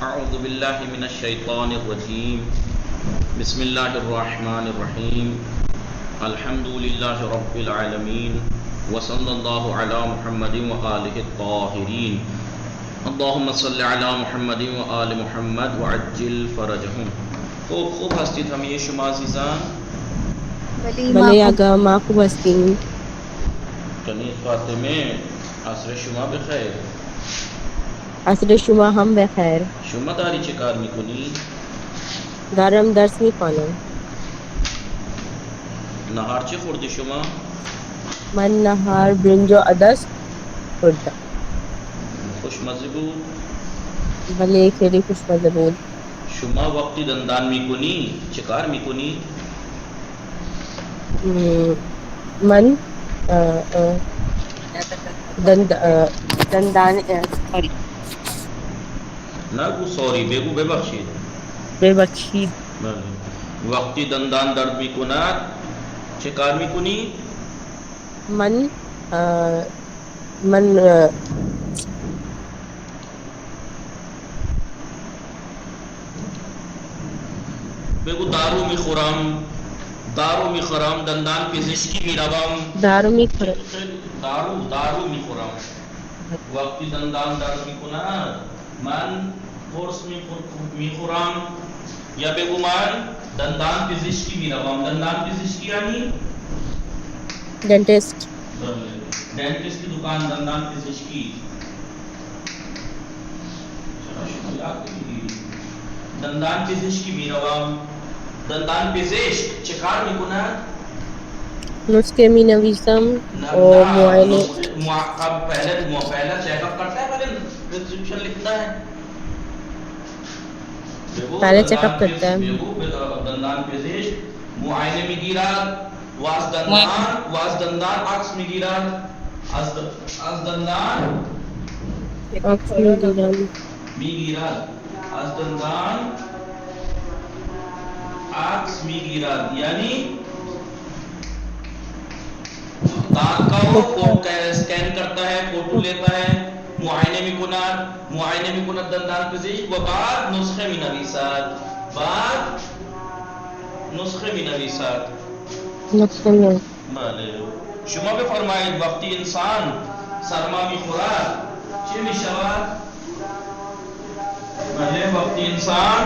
اعوذ باللہ من الشیطان الرجیم بسم اللہ الرحمن الرحیم الحمد للہ رب العالمین وصلی اللہ علی محمد وآلہ الطاہرین اللہم صلی علی محمد وآل محمد وعجل فرجہم. خوب هستید همه شما عزیزان؟ بله آقا ما خوب هستیم. کنیز فاطمه عصر شما بخیر. عصر شما هم بخیر. شما داری چه کار میکنی؟ دارم درس میخوانم. نهار چه خوردی شما؟ من نهار برنج و عدس خوردم. خوشمزه بود؟ بله خیلی خوشمزه بود. شما وقتی دندان میکنی چه کار میکنی؟ من دندان سوری نگو سوری بگو ببخشید. ببخشید. بله. وقتی دندان درد میکند چه کار میکنی؟ من بگو دارو میخورم دندان پزشکی میروم. دارو میخورم. دارو میخورم وقتی دندان درد میکند من قرص میخورم. یا بگو من دندان پزشکی میروم. دندان پزشکی یعنی ڈینٹسٹ. ڈینٹسٹ کی دکان دندان پزشکی. دندان پزشکی میروم. دندان پزشک چه کار میکند؟ نسخه می نویسم و معاینه. پہلا چیک اپ کرتا ہے پہلے پرسکرپشن لکھتا ہے. پہلے چیک اپ کرتا ہے. دندان پزشک معاینه میگیرد و از دندان عکس میگیرد. از دندان عکس میگیرد. از دندان عکس میگیرد یعنی دانت کا وہ اسکین کرتا ہے، فوٹو لیتا ہے. معائنے میکند دندان پزشک و بعد نسخه مینویسد. بله. شما بفرمایید وقتی انسان سرما میخورد چه میشود؟ بله وقتی انسان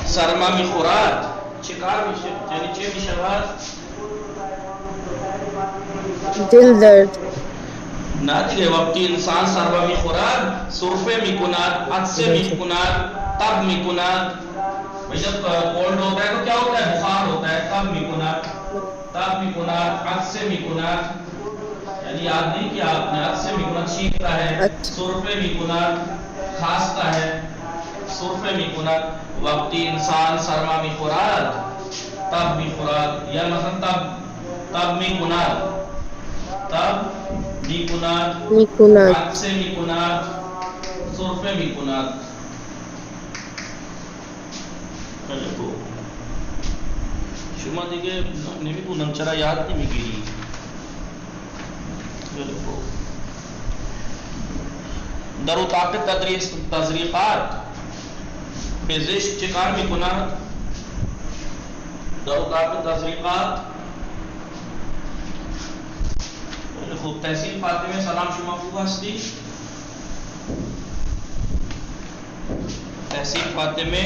سرما میخورد چه کار میشه؟ یعنی چه میشود؟ دل درد. نه دیگه وقتی انسان سرما میخورد سرفه میکند، عطسه میکند، تب میکند. جب کولڈ ہوتا ہے تو کیا ہوتا ہے؟ بخار ہوتا ہے. تب میکند، عطسه میکند. یعنی یاد نہیں کیا آپ نے؟ عطسه میکند چھینکتا ہے. سرفه میکند کھانستا ہے. سرفه میکند وقتی انسان سرما میخورد تب میخورد یا مثلا تب میکند عطسه میکند سرفه میکند. شما دیگه نمیدونم چرا یاد نمیگیری. در اتاق تزریقات پزشک چه کار میکند؟ در اتاق تزریقات خوب. تحصیل فاطمه سلام شما خوب هستی؟ تحصیل فاطمه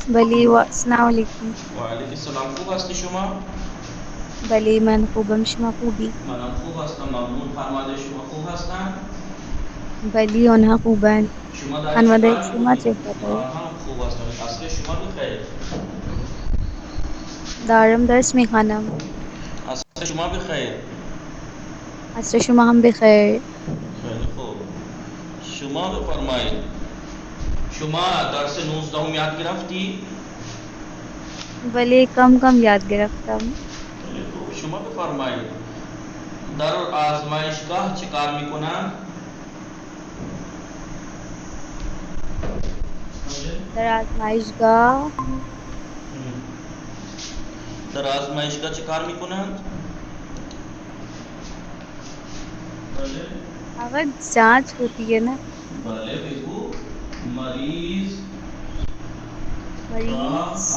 بلی السلام علیکم. وعلیکم السلام. خوب هستی شما؟ بلی من خوبم. شما خوبی؟ منم خوب هستم ممنون. خانواده شما خوب هستن؟ بلی آنها خوبند. خانواده شما چطور؟ آنها خوب هستن. عصر شما بخیر. دارم درس میخوانم. عصر شما بخیر. عصر شما هم بخیر. خیلی خوب. شما بفرمایید شما درس 19 یاد گرفتی؟ ولی کم یاد گرفتم. خیلی خوب. شما بفرمایید در آزمایشگاه چه کار میکنند؟ در آزمایشگاه چه کار میکنند؟ اگر جانچ ہوتی ہے نا. بھلے بگو مریض مریض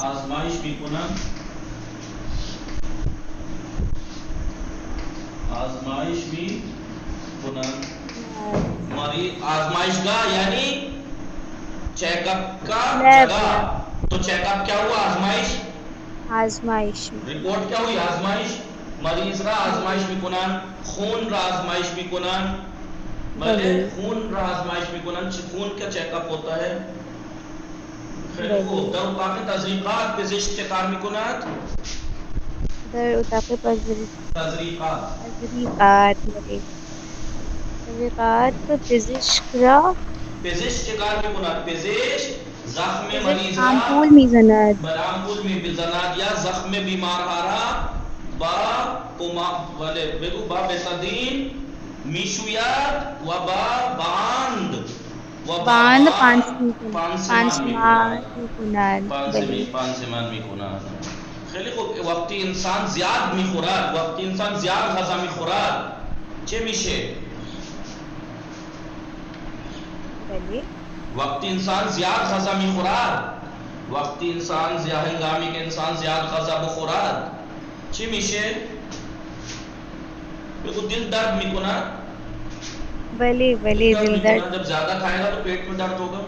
آزمائش میکنن آزمائش میکنن مریض آزمائش گاہ یعنی چیک اپ کا لیب جگہ. تو چیک اپ کیا ہوا؟ آزمائش. آزمائش ریپورٹ کیا ہوئی؟ آزمائش. مریض را آزمائش میکنن، خون را آزمائش میکنن. بلے خون را آزمائش میکنن. خون کا چیک اپ ہوتا ہے. خیلی خوب. در اتاق تزریقات پزشک چه کار میکند؟ در اتاق تزریقات تحقیقات پزشک را پزشک چه کار میکند؟ پزشک زخم مریض را آمپول میزند. بر آمپول میزند یا زخم بیمار را با بتادین میشوید و با باند پانسمان میکند. پانسمان میکند. خیلی خوب. وقتی انسان زیاد میخورد، وقتی انسان زیاد غذا میخورد چه میشه؟ وقتی انسان زیاد غذا میخورد، وقتی انسان هنگامی که انسان زیاد غذا بخورد چی میشه؟ بگو دل درد میکند. بلی دل درد. جب زیادہ کھائے گا تو پیٹ میں درد ہوگا.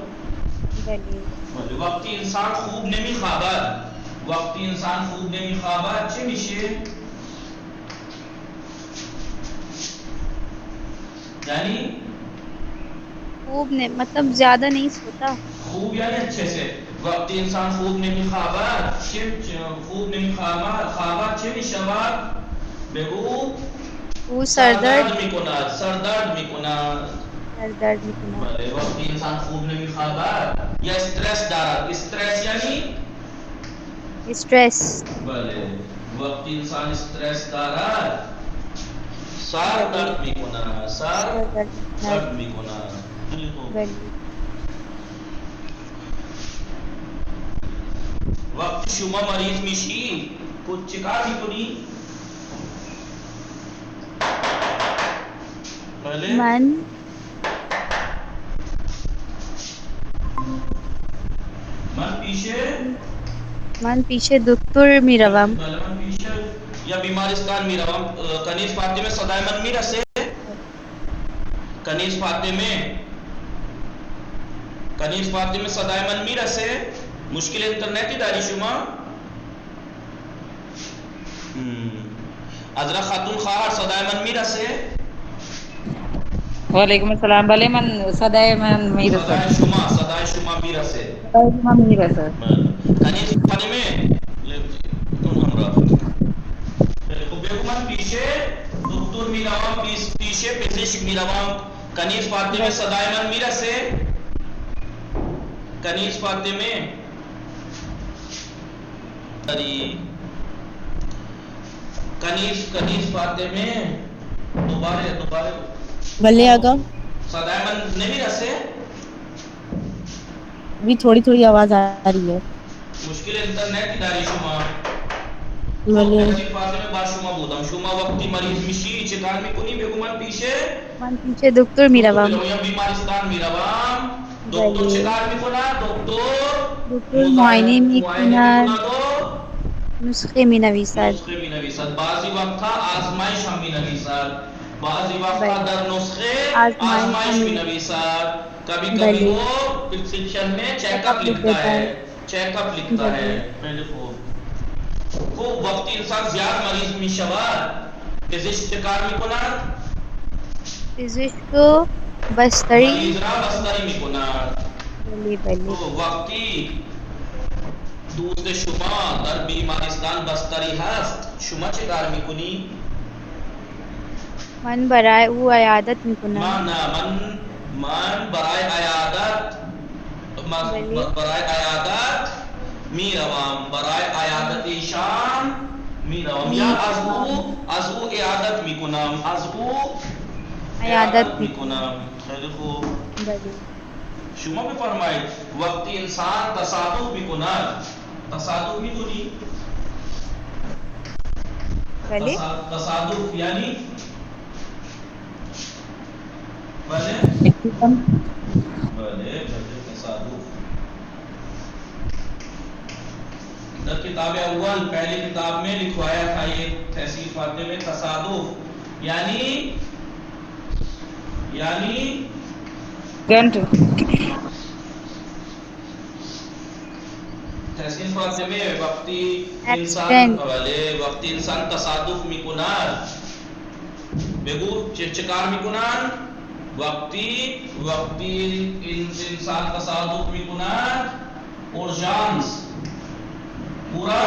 بلی وقتی انسان خوب نمیخوابد، وقتی انسان خوب نمیخوابد چی میشه؟ یعنی خوب مطلب زیادہ نہیں سوتا. خوب یعنی اچھے سے. وقتی انسان خوب نمیخوابد خوب نمیخوابد چه میشود؟ بگو او سردرد میکند. سردرد میکند. سردرد میکند. بله. وقتی انسان خوب نمیخوابد یا استرس دارد. استرس یعنی استرس. بله. وقتی انسان استرس دارد سر درد میکند. سر درد میکند. وقتی شما مریض میشی چیکار میکنی؟ بله. من پیش دکتر میروم. من پیش یا بیمارستان میروم. کنیز فاطمه صدای من میرسه؟ کنیز فاطمه صدای من میرسه؟ مشکل اینترنتی داری شما؟ عذرا خاتون خواهر صدای من میرسه؟ وعلیکم السلام. بله من صدای من میرسه. صدای شما میرسه. من میرسه. کنیز فاطمه بگو من پیش دکتر میروم، پیش پزشک میروم. کنیز فاطمه صدای من میرسه؟ کنیز فاطمه کنیز فاطمه دوباره بلے آقا صدای من نمیرسه؟ بھی تھوڑی آواز آ رہی ہے. مشکل اینترنت داری شما. بله. کنیز فاطمه با شما بودم. شما وقتی مریض میشی چه کار میکنی؟ بگو من پیش دکتر میروم. یا بیمارستان میروم. دکتر چه کار میکند؟ دکتر معاینه میکند. نسخه مینویسد. بعضی وقتا آزمایش هم مینویسد. بعضی وقتا در نسخه آزمایش مینویسد. کبھی وہ پرسکرپشن میں چیک اپ لکھتا ہے. خوب. وقتی انسان زیاد مریض میشود پزشک چه کار میکند؟ پزشک بستری مریض را بستری میکند. وقتی دوست شما در بیمارستان بستری هست شما چه کار میکنی؟ من برای او عیادت میکنم. من برای عیادت میروم. برای عیادت ایشان میروم یا از او عیادت میکنم. از او عیادت میکنم. خیلی خوب. شما بفرمایید وقتی انسان تصادف میکند، تصادف میکنی؟ بله. تصادف یعنی بھلے تصادف در کتاب اول پہلی کتاب میں لکھوایا تھا یہ تحصیل فاتح میں تصادف یعنی گنٹ تحصیل فاتح میں وقتی انسان Accident. وقتی انسان تصادف میکنار بگو چکار میکنار وقتی انسان تصادف میکنار اورژانس پورا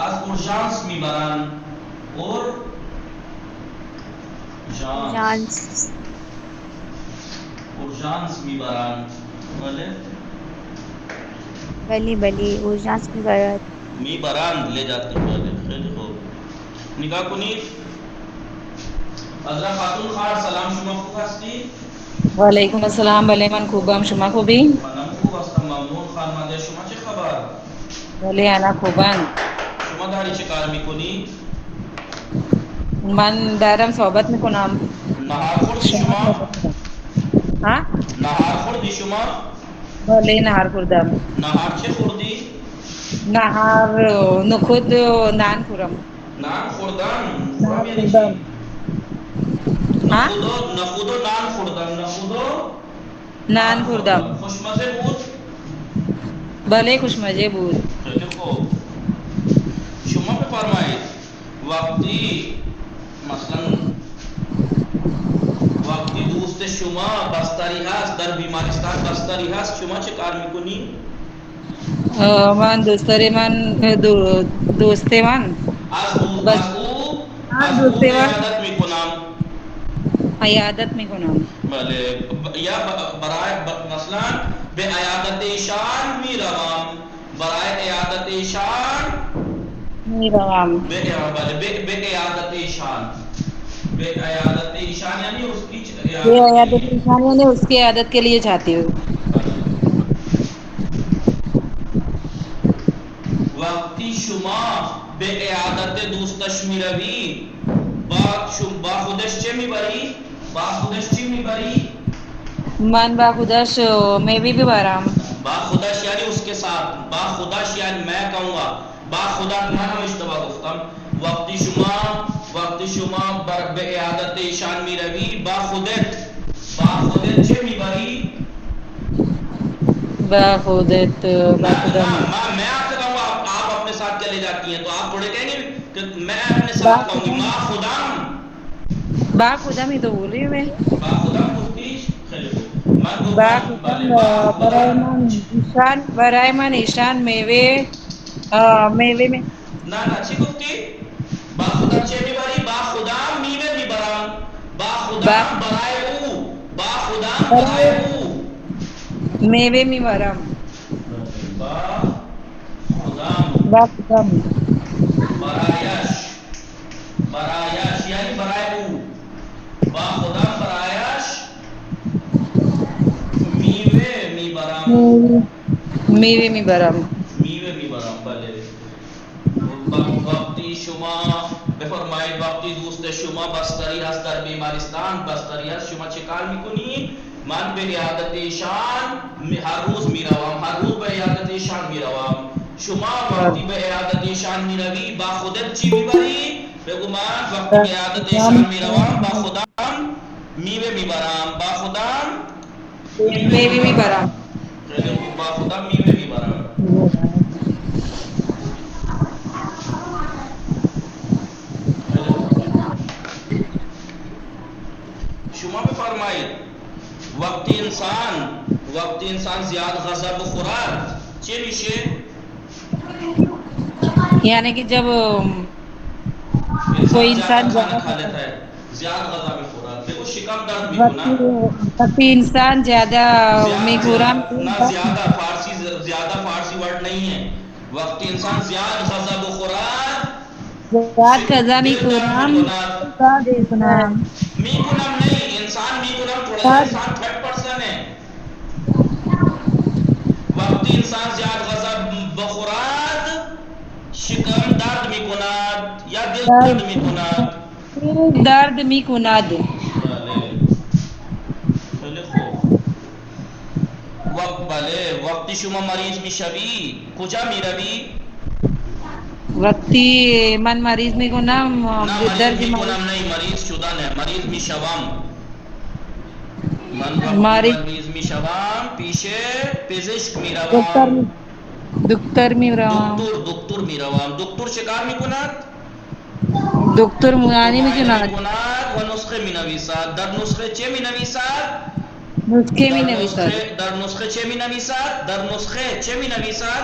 از اورژانس میبرن Chance. اورژانس میبرن بله بلی اورژانس میبرد. میبرند لے جاتے ہیں بله خیلی خوب نگاه کنید حضرت خاتون خواهر سلام شما خوب هستی؟ وعلیکم السلام. بله من خوبم. شما خوبی؟ منم خوب هستم ممنون. خانواده شما چه خبر؟ بله انا خوبم. شما داری چه کار میکنی؟ من دارم صحبت میکنم. نهار خوردی شما؟ ها؟ نهار خوردی شما؟ بله نهار خوردم. نهار چه خوردی؟ نهار نخود و نان خوردم. نان خوردن؟ خورم یعنی چی؟ ها؟ نخود و نان خوردن. نخود و نان خوردم. خوشمزه بود؟ بله خوشمزه بود. خیلی خوب. شما بفرمایید وقتی مثلا وقتی دوست شما بستری هست در بیمارستان بستری هست شما چه کار میکنی؟ من دوست من بس از او عیادت میکنم. عیادت میکنم. بله یا برای مثلا به عیادت ایشان میروم. برای عیادت ایشان میروم. به عیادت ایشان به عیادت ایشان یعنی اس کی عیادت ایشان یعنی اس کی عیادت کے لیے جاتی ہوں. وقتی شما به عیادت دوستش میروی با خودش چه میبری؟ با خودش چی میبری؟ من با خودش میوه ببرم. با خودش یعنی اس کے ساتھ. با خودش یعنی میں کہوں گا با خدا من هم اشتباه گفتم. وقتی شما به عیادت ایشان میروی با خودت چه میبری؟ با خودت با خودم. میں آپ سے کہوں گا آپ اپنے ساتھ چلے جاتی ہیں تو آپ تھوڑے کہیں گے کہ میں اپنے ساتھ کہوں گی ما خدام. با خودم ہی تو بول رہی ہوں میں. با خدام گفتی؟ خیلی خوب. من با گفتم خودم بله با خدا. برای من ایشان میوه میں نه چی گفتی؟ با خدا چه میبری؟ با خدا میوه میبرم. با خدا با برای او. با خدا برای او. میوه میبرم. با خدا با خودم برایش یعنی برای او. با خدا برایش میوه میبرم. میوه میبرم. بله. وقتی شما بفرمایید وقتی دوست شما بستری هست در بیمارستان بستری هست شما چه کار میکنی؟ من به عیادت ایشان هر روز به عیادت ایشان میروم. شما وقتی به عیادت ایشان میروی با خودت چی میبری؟ بگو من وقتی به عیادت ایشان میروم با خودم میوه میبرم. با خودم میوه میبرم. با خودم میوه میبرم. شما بفرمایید وقتی انسان زیاد غذا بخورد چه میشه؟ یعنی کہ جب کوئی انسان کھانا کھا لیتا ہے زیادہ غذا بخورد بگو شکم درد میکنه. وقتی انسان زیادہ میخورم زیادہ فارسی ورڈ نہیں ہے. وقتی انسان زیاد غذا بخورد زیاد غذا میخورم میکنم نہیں انسان میکنم تھوڑا سا انسان تھرڈ پرسن ہے. وقتی انسان زیاد غذا بخورد شکم درد میکند یا دل درد میکند. درد میکند. بله خیلی خوب. بله وقتی شما مریض میشوی کجا میروی؟ وقتی من مریض میکنم نه در مریض بیماری میکنم نہیں، مریض شدن ہے، مریض میشوم. من وقتی مریض مریض میشوم پیش پزشک دکتر میروم. دکتر میروم. دکتر میروم. دکتر چه کار میکند؟ دکتر دکتر معاینه معاینه میکند، میکند و نسخه مینویسد. در نسخه چه مینویسد؟ نسخه مینویسد. در نسخه چه مینویسد؟ در نسخه چه مینویسد؟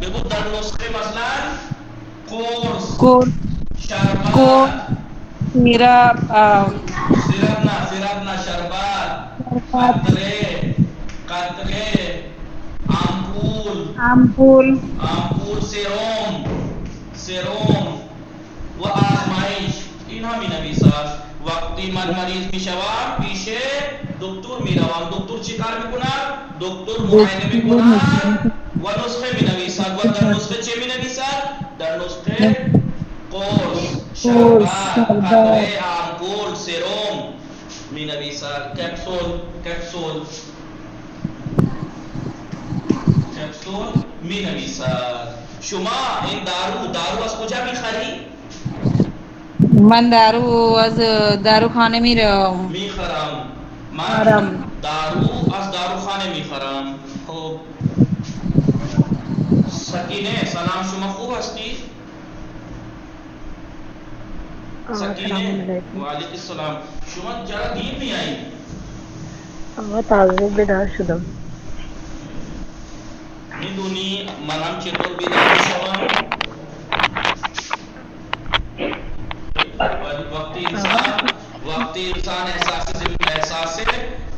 بگو در نسخه مثلا قرص، کورس شربت، سیرپ سیرپ نه شربت، قطره آمپول آمپول سرم و آزمایش اینها می نویسد. وقتی من مریض می شوم پیش دکتر می روم. دکتر چی کار می کند؟ دکتر معاینه می کند و نسخه می نویسد. و در نسخه چه می نویسد؟ در نسخه قرص، شربت، قطره، آمپول، سرم می نویسد. کپسول می نویسد. شما این دارو از کجا می خری؟ من دارو از داروخانه میرم. من دارو از داروخانه میخرم. خب سکینه سلام، شما خوب هستی؟ سکینه و علیکم السلام. شما جرا دیر میایید. آقا تازه بیدار شدم. میدونی منم چطور بیدار میشوم؟ وقتی انسان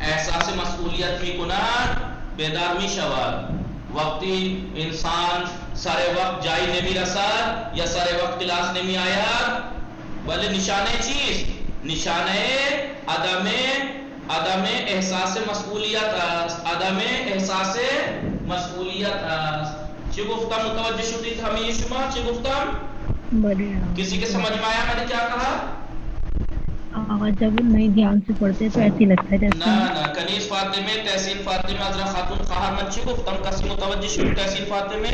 احساس مسئولیت میکند بیدار میشود. وقتی انسان سر وقت جایی نمیرسد یا سر وقت کلاس نمی آید، ولی نشانه چیست؟ نشانه عدم احساس مسئولیت است. چی گفتم؟ متوجه شدید همه شما؟ چی گفتم؟ کسی کے سمجھ میں آیا میں نے کیا کہا؟ آقا جب نہیں دھیان سے پڑھتے تو ایسے لگتا ہے جیسے نا کنیز فاطمه تحصیل فاطمه حضرت خاتون خواهر من چی گفتم؟ کسی متوجه شد تحصیل فاطمه؟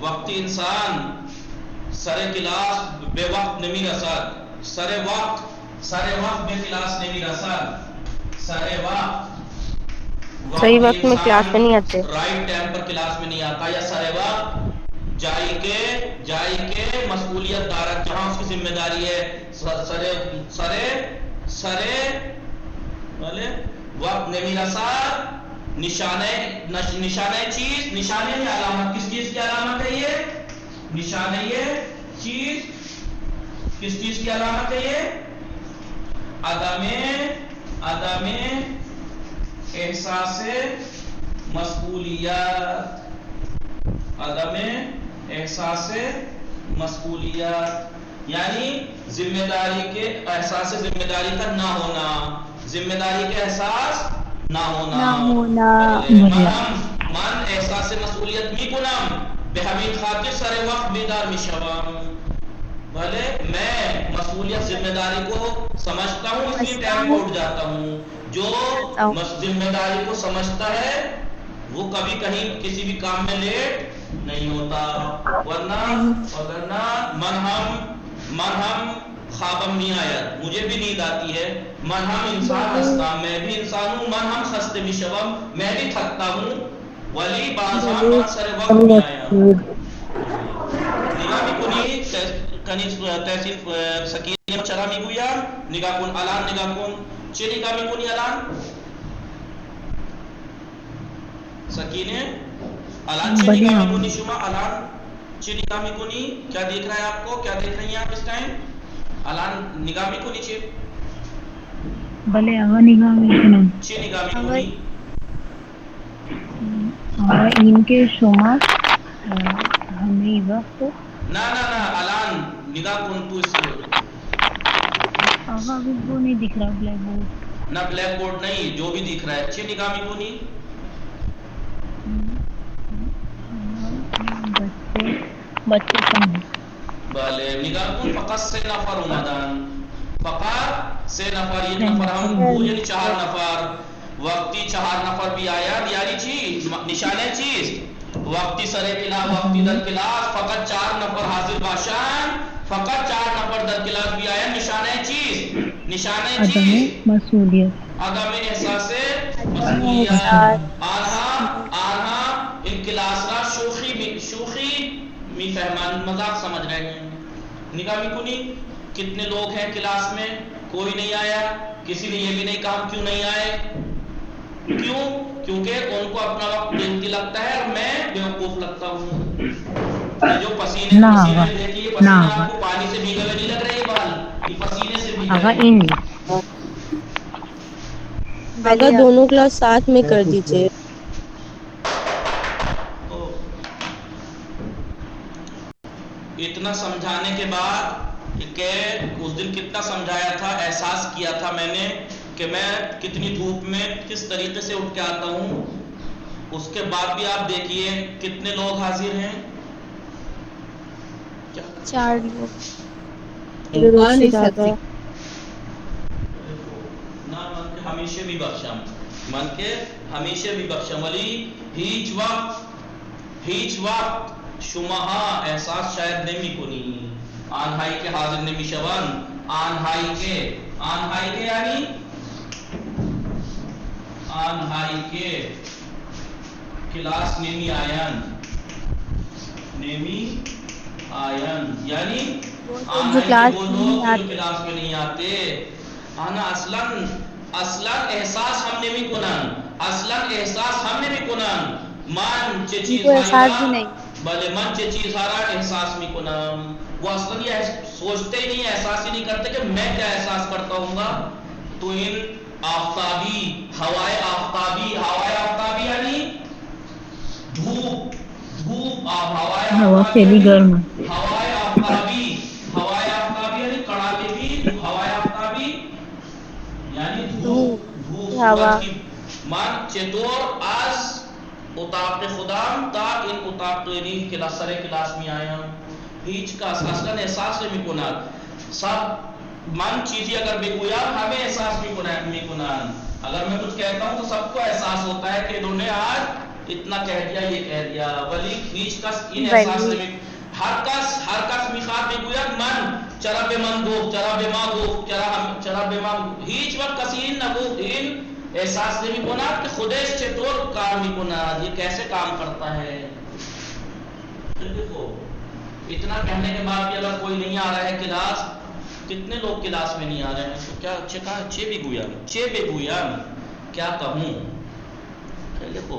وقتی انسان سر کلاس بے وقت نمی رسد، سر وقت بے کلاس نمی رسد، صحیح وقت میں کلاس میں نہیں آتے، رائٹ ٹائم پر کلاس میں نہیں آتا، یا سر وقت جائی کے مسئولیت دارت جہاں اس کی ذمہ داری ہے سرے وقت نمی رسد. نشانے چیز، نشانے کی علامت کس چیز کی علامت ہے یہ؟ نشانے یہ چیز کس چیز کی علامت ہے یہ؟ عدم احساس مسئولیت یعنی ذمہ داری کے احساس ذمہ داری کا نہ ہونا، ذمہ داری کے احساس نہ ہونا. من احساس مسئولیت می کنم به همین خاطر سر وقت بیدار می شوم. بھلے میں مسئولیت ذمہ داری کو سمجھتا ہوں اس لیے ٹائم پہ اٹھ جاتا ہوں. جو ذمہ داری کو سمجھتا ہے وہ کبھی کہیں کسی بھی کام میں لیٹ نہیں ہوتا. ورنہ مرہم خوابم نہیں آیا، مجھے بھی نیند آتی ہے. مرہم انسان ہستا، میں بھی انسان ہوں. مرہم خستے بھی شوم، میں بھی تھکتا ہوں. ولی بازان سر وقت نہیں آیا. نگاہ بھی کنی کنیز تحصیل سکینه چرا میگویم نگاه کن الان، نگاه کن چه نگاه میکنی الان؟ سکینه الان چه نگاه میکنی شما؟ الان چه نگاه میکنی؟ کیا دیکھ رہا ہے آپ کو؟ کیا دیکھ رہی ہیں آپ اس ٹائم؟ الان نگاه میکنی چه؟ بھلے آقا نگاہ میکنم. چه نگاه میکنی؟ آقا این که شما همه وقت نه الان نگاه کن تو اس کو. آقا ابھی وہ نہیں دکھ رہا بلیک بورڈ. نہ بلیک بورڈ نہیں، جو بھی دکھ رہا ہے. چه نگاه میکنی؟ بچے کم ہیں. بله نگاه کن فقط 3 نفر اومدن. فقط 3 نفر، 1 نفر ہم کو یعنی 4 نفر. وقتی 4 نفر بھی آیا یعنی چیز نشانه چیز وقتی سر کلاس وقتی در کلاس فقط 4 نفر حاضر باشن، فقط 4 نفر در کلاس بھی آیا نشانه چیز نشانه عدم چیز مسئولیت عدم احساس مسئولیت. آنها ان کلاس را شوخی می فهمند، مذاق سمجھ رہے ہیں. نگاہ میکنی کتنے لوگ ہیں کلاس میں، کوئی نہیں آیا، کسی نے یہ بھی نہیں کہا کیوں نہیں آئے. کیوں؟ کیونکہ ان کو اپنا وقت قیمتی لگتا ہے اور میں بیوقوف لگتا ہوں. جو پسینے دیکھیے پسینے آپ کو پانی سے بھیگے ہوئے نہیں لگ رہے، یہ بال یہ پسینے سے بھیگے. اگر دونوں کلاس ساتھ میں کر دیجئے. اتنا سمجھانے کے بعد کہ اس دن کتنا سمجھایا تھا، احساس کیا تھا میں نے کہ میں کتنی دھوپ میں کس طریقے سے اٹھ کے آتا ہوں. اس کے بعد بھی آپ دیکھیے کتنے لوگ حاضر ہیں، 4 لوگ. ہمیشہ بھی بخشم من کے ہمیشہ بھی بخشم ولی هیچ وقت شماها احساس شاید نمی کنی آنهایی که حاضر نمی شوند، آنهایی که یعنی آنهایی که کلاس نمی آیند یعنی آنهایی که وہ لوگ جو کلاس میں نہیں آتے. آنا اصلا احساس ہم نمی کنن من چه چیز نہیں بلے من چه چیز ہارا احساس می کنم. وہ اصلا یہ سوچتے ہی نہیں، احساس ہی نہیں کرتے کہ میں کیا احساس کرتا ہوں گا. تو ان آفتابی ہوائے آفتابی یعنی دھوپ ہوا پھیلی گرم ہوائے آفتابی یعنی کڑاکے کی ہوائے آفتابی یعنی دھوپ کی من چطور از اتاق خدام تا این اتاق یعنی کلاس سر کلاس میں آیا هیچ کس اصلا احساس نمی کند. سب من چیزی اگر بگویم ہمیں احساس می کنند. اگر میں کچھ کہتا ہوں تو سب کو احساس ہوتا ہے کہ انہوں نے آج اتنا کہہ دیا یہ کہہ دیا، ولی هیچ کس این احساس نمی ہر کس میخواد بگوید من چرا به من گفت، چرا به ما گفت، چرا به ما هیچ وقت کسی این نگفت. این احساس نمی کند کہ خودش چطور کار می کند، یہ کیسے کام کرتا ہے. دیکھو اتنا کہنے کے بعد بھی اگر کوئی نہیں آ رہا ہے کلاس، کتنے لوگ کلاس میں نہیں آ رہے ہیں، تو کیا چھ بھی گویم کیا کہوں. دیکھو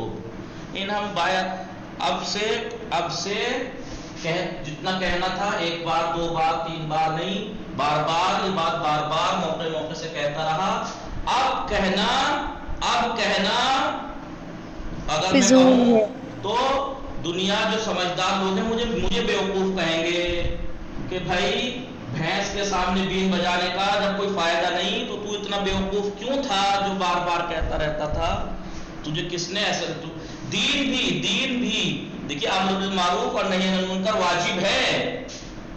ان ہم باید اب سے جتنا کہنا تھا 1 بار 2 بار 3 بار نہیں، بار یہ بات بار موقع سے کہتا رہا. اب کہنا اگر میں کہوں تو دنیا جو سمجھدار لوگ ہیں مجھے بیوقوف کہیں گے کہ بھائی بھینس کے سامنے بین بجانے کا جب کوئی فائدہ نہیں تو اتنا بیوقوف کیوں تھا جو بار بار کہتا رہتا تھا. تجھے کس نے ایسا دین بھی دیکھیے امر بالمعروف اور نہی عن المنکر واجب ہے،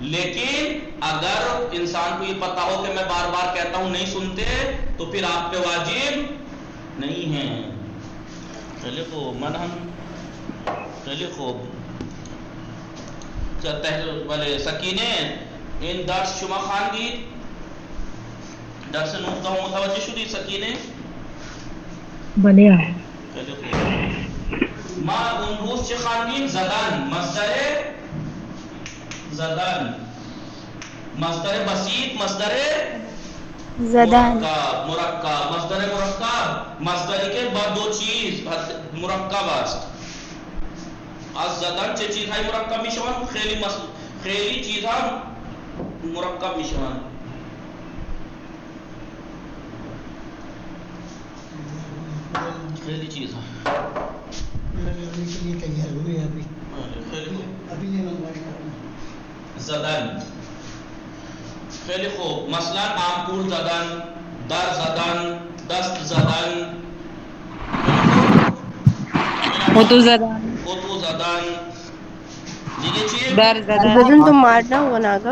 لیکن اگر انسان کو یہ پتا ہو کہ میں بار بار کہتا ہوں نہیں سنتے تو پھر آپ پہ واجب نہیں ہے. چلے خوب بلے سکینے این درس شما خواندید، درس 19 متوجه شدید سکینے؟ بله. چلے خوب ما اون روز چه خواندیم؟ زدن، مصدر بسیط، مصدر زدن مرکب، مصدر مرکب مصدری کے بعد 2 چیز مرکب است. از زدن چه چیزهای مرکب میشوند؟ خیلی چیزها مرکب میشوند. خیلی چیزها زدن. خیلی خوب. مثلا آمپول زدن، در زدن، دست زدن، اتو زدن، دیگه چی؟ در زدن، بدن تو مارنا ہوا نا گا.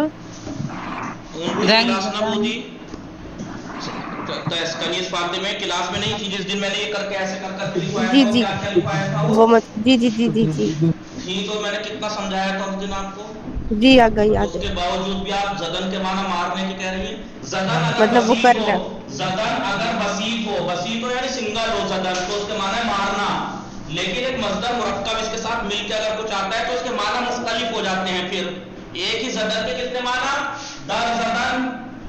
اون روز رنگ کلاس زدن. نبودی؟ کنیز فاطمہ کلاس میں نہیں تھی جس دن میں نے یہ کر کے ایسے کر کے لکھوایا جی تھا، جی کیا کیا لکھوایا تھا وہ مت جی جی جی جی جی تھی تو میں نے کتنا سمجھایا تھا اس دن آپ کو، جی آ گئی تو یاد اس ہے، کے باوجود بھی آپ زدن کے معنی مارنے کی کہہ رہی ہیں. زدن اگر مطلب وہ بسیط کرنا ہو، زدن اگر بسیط ہو یعنی سنگل ہو زدن، تو اس کے معنی ہے مارنا. لیکن ایک مصدر مرکب اس کے ساتھ مل کے اگر کچھ آتا ہے تو اس کے معنی مختلف ہو جاتے ہیں. پھر ایک ہی زدن کے کتنے معنی؟ در زدن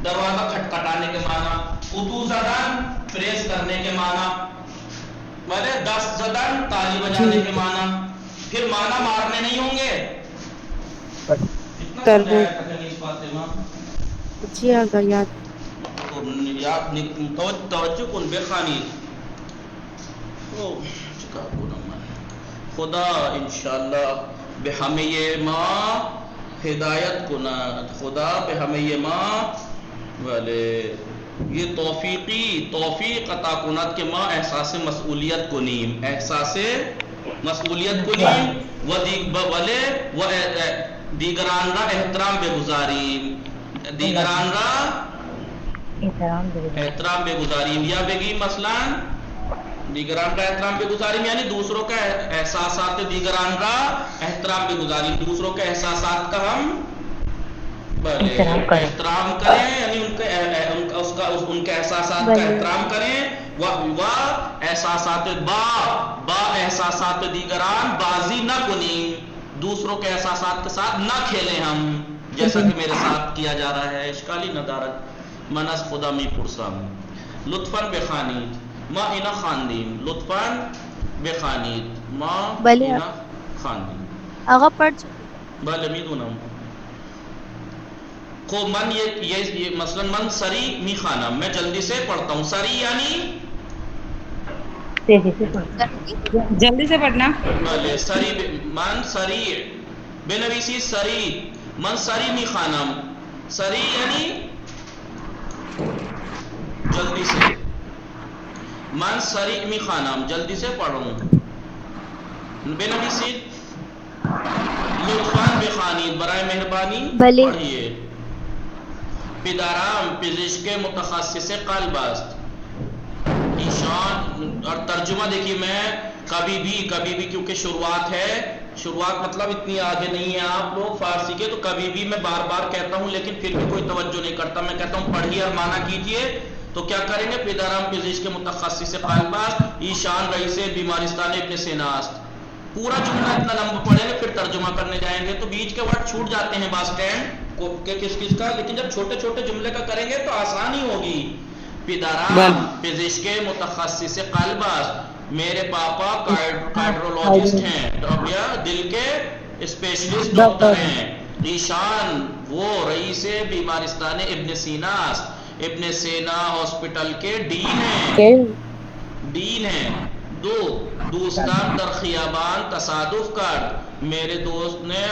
دروازہ کھٹکھٹانے کے معنی، اتو زدن پریس کرنے کے معنی، بولے 10 زدن تالی جی بجانے کے معنی. پھر معنی مارنے نہیں ہوں گے. کتنا کرنے سمجھایا تھا کنیز فاطمہ؟ جی آ گئی یاد، تو یاد توجہ کن بخانی خدا انشاءاللہ بہمیں ما ہدایت کند، خدا بہمیں ما والے یہ توفیق عطا کند کہ ما احساس مسئولیت کنیم، احساس مسئولیت کنیم و دیگران را احترام بگزاریم، دیگران را احترام بگزاریم، یا بگیم مثلا دیگران کا احترام بگزاریم یعنی دوسروں کا احساسات دیگران کا احترام بگزاریم، دوسروں کے احساسات کا ہم احترام کریں، یعنی ان کے احساسات کا احترام کریں. و احساسات با احساسات دیگران بازی نہ کنیم، دوسروں کے احساسات کے ساتھ نہ کھیلیں ہم، جیسا کہ میرے ساتھ کیا جا رہا ہے. اشکالی ندارت منس خدا می پرسم لطفاً بخانید ما اینا خواندیم، لطفاً بخانید ما بله اینا خواندیم. آقا پڑھ چکے بله میدونم. خب من یہ مثلا من سری میخوانم، میں جلدی سے پڑھتا ہوں. سری یعنی جلدی سے پڑھنا. بله سری من سری بنویسی سری، من سری میخوانم. سری یعنی جلدی سے، من سری میخوانم جلدی سے پڑھوں. بنویسید لطفاً بخوانید برائے مہربانی بله پڑھیے. پدرم پزشک متخصص قلب است. ایشان اور ترجمہ دیکھیے، میں کبھی بھی کیونکہ شروعات ہے، شروعات مطلب اتنی آگے نہیں ہے آپ لوگ فارسی کے، تو کبھی بھی میں بار بار کہتا ہوں لیکن پھر بھی کوئی توجہ نہیں کرتا. میں کہتا ہوں پڑھیے اور معنی کیجیے. تو کیا کریں گے؟ پدرم پزشک متخصص قلب است ایشان رئیس بیمارستان ابن سینا است. پورا جملہ اتنا لمبا پڑھیں گے پھر ترجمہ کرنے جائیں گے تو بیچ کے ورڈ چھوٹ جاتے ہیں بعض ٹائم کہ کس کا، لیکن جب چھوٹے چھوٹے جملے کا کریں گے تو آسانی ہوگی. پدرم پزشک متخصص قلب است، میرے پاپا کارڈیولوجسٹ ہیں، دل کے اسپیشلسٹ ڈاکٹر ہیں. ایشان وہ رئیس بیمارستان ابن سینا است، ابن سینا ہاسپٹل کے ڈین ہیں. دوستان در خیابان تصادف کرد، میرے دوست نے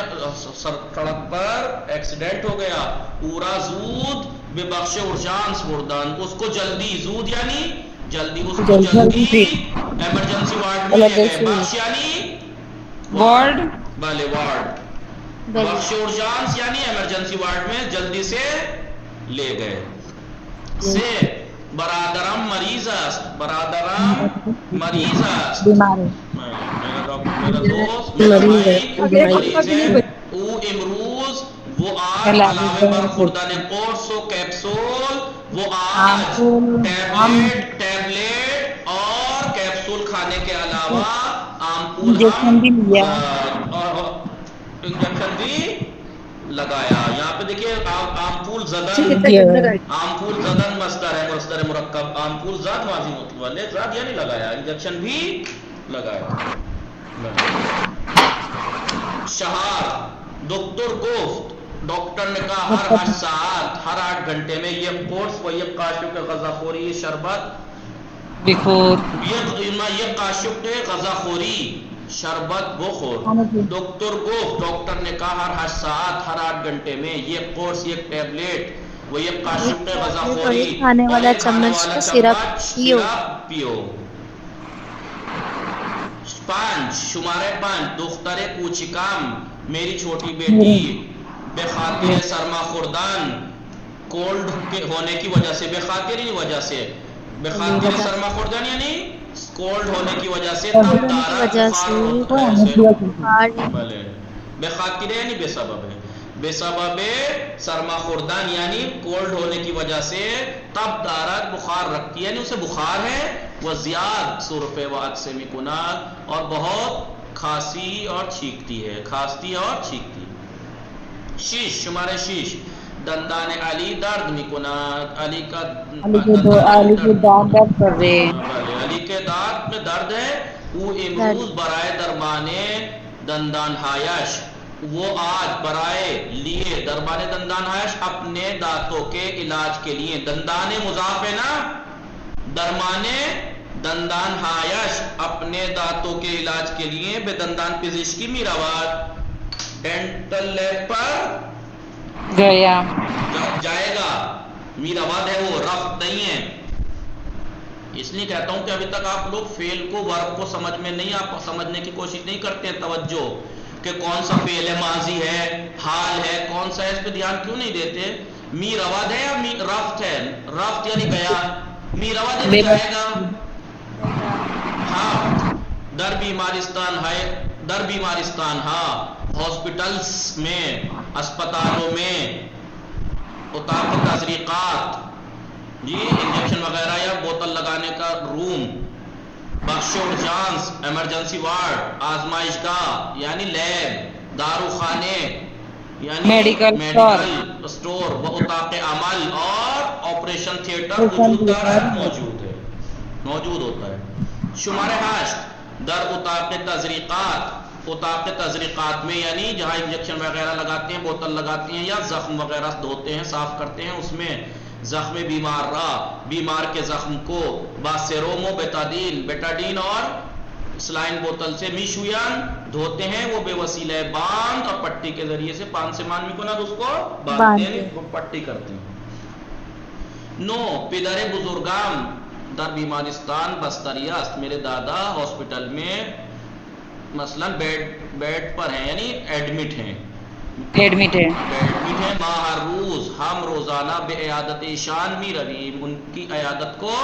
سڑک پر ایکسیڈنٹ ہو گیا. پورا زود بے بخش ارجانس بردن، اس کو جلدی، زود یعنی جلدی، اس کو جلدی ایمرجنسی وارڈ میں لے گئے. بخش یعنی وارڈ، بھلے وارڈ، بخش ارجانس یعنی ایمرجنسی وارڈ میں جلدی سے لے گئے. سے برادرم مریض است، برادرم مریض است، میرا دوست میرا مریض ہے بھائی مریض ہے. او امروز وہ آج علاوه بر خوردن قرص و کیپسول، وہ آج ٹیبلیٹ اور کیپسول کھانے کے علاوہ آمپول انجیکشن بھی لیا. انجیکشن بھی لگایا. یہاں پہ دیکھیے آمپول زدن، آمپول زدن مصدر ہے، مصدر مرکب. آمپول زد ماضی مطلق ہے، زد یعنی لگایا، انجیکشن بھی لگایا. شہار دکتر گفت، ڈاکٹر نے کہا ہر 8 ساعت، ہر 8 گھنٹے میں یہ قرص و یہ قاشق غذا خوری، یہ شربت بخور، یہ قاشق غذا خوری شربت بخور. ڈاکٹر گفت، ڈاکٹر نے کہا ہر 8 ساعت، ہر 8 گھنٹے میں یہ قرص، یہ ٹیبلیٹ، وہ یہ قاشق غذا خوری کھانے اور والا یہ کھانے چمچ والا کا چمچ پیو. سیرپ پیو. 5 شمارے 5 دختر کوچکم، میری چھوٹی بیٹی، بے خاطر سرما خوردن، کولڈ ہونے کی وجہ سے، بے خاطری وجہ سے، بے خاطر سرما خوردن یعنی کولڈ ہونے کی وجہ سے، تب ہونے کی دارا وجہ بخار سے ہوتا ہے بخار بلے بے خاطر یعنی بے سبب ہے، بے سبب سرما خوردن یعنی کولڈ ہونے کی وجہ سے، تب دارت بخار رکھتی ہے، یعنی اسے بخار ہے، وہ زیاد سرفے و عطس میکنات، اور بہت کھانسی اور چھینکتی ہے، کھانستی ہے اور چھینکتی ہے۔ شیش شمارے شیش، دندان علی درد میکنات، علی کا علی کے دانت درد کر رہے ہیں۔ بلے علی کے دانت میں درد ہے، او امروز برائے درمانے دندان ہایش، وہ آج برائے لیے دربان دندان ہایش اپنے دانتوں کے علاج کے لیے، دندان مضاف ہے نا، درمانے دندان ہایش اپنے دانتوں کے علاج کے لیے بے دندان پزشکی میراواد ڈینٹل لیب پر گیا جائے گا، میراواد ہے وہ، رفت نہیں ہے۔ اس لیے کہتا ہوں کہ ابھی تک آپ لوگ فعل کو ورب کو سمجھ میں نہیں، آپ سمجھنے کی کوشش نہیں کرتے ہیں، توجہ کہ کون سا فعل ہے، ماضی ہے، حال ہے، کون سا ہے، اس پہ دھیان کیوں نہیں دیتے؟ میراواد ہے یا رفت ہے؟ رفت یعنی گیا، میراواد یعنی جائے گا۔ ہاں در بیمارستان ہے، در بیمارستان، ہاں ہاسپٹلس میں، اسپتالوں میں، اتاق تزریقات، جی انجیکشن وغیرہ یا بوتل لگانے کا روم، بخش اورجانس ایمرجنسی وارڈ، آزمائش گاہ یعنی لیب، داروخانے یعنی میڈیکل اسٹور، و اتاق عمل اور آپریشن تھیٹر وجود دارا موجود ہوتا ہے۔ شمارے 8 در اتاق تزریقات، اتاق تزریقات میں یعنی جہاں انجیکشن وغیرہ لگاتے ہیں، بوتل لگاتے ہیں یا زخم وغیرہ دھوتے ہیں، صاف کرتے ہیں، اس میں زخم بیمار را، بیمار کے زخم کو باسیرومو بیٹاڈین اور سلائن بوتل سے میشویان دھوتے ہیں، وہ بے وسیلہ باندھ اور پٹی کے ذریعے سے، پان سے مان میکنات اس کو باندھتے ہیں، وہ پٹی کرتے ہیں۔ 9 پدر بزرگان در بیمارستان بستریاست، میرے دادا ہاسپٹل میں مثلا بیڈ پر ہیں، یعنی ایڈمٹ ہیں، ایڈمٹ ہے۔ ایڈمٹ ہیں، ماہ ہر روز ہم روزانہ بے عیادت ایشان می رویم، ان کی عیادت کو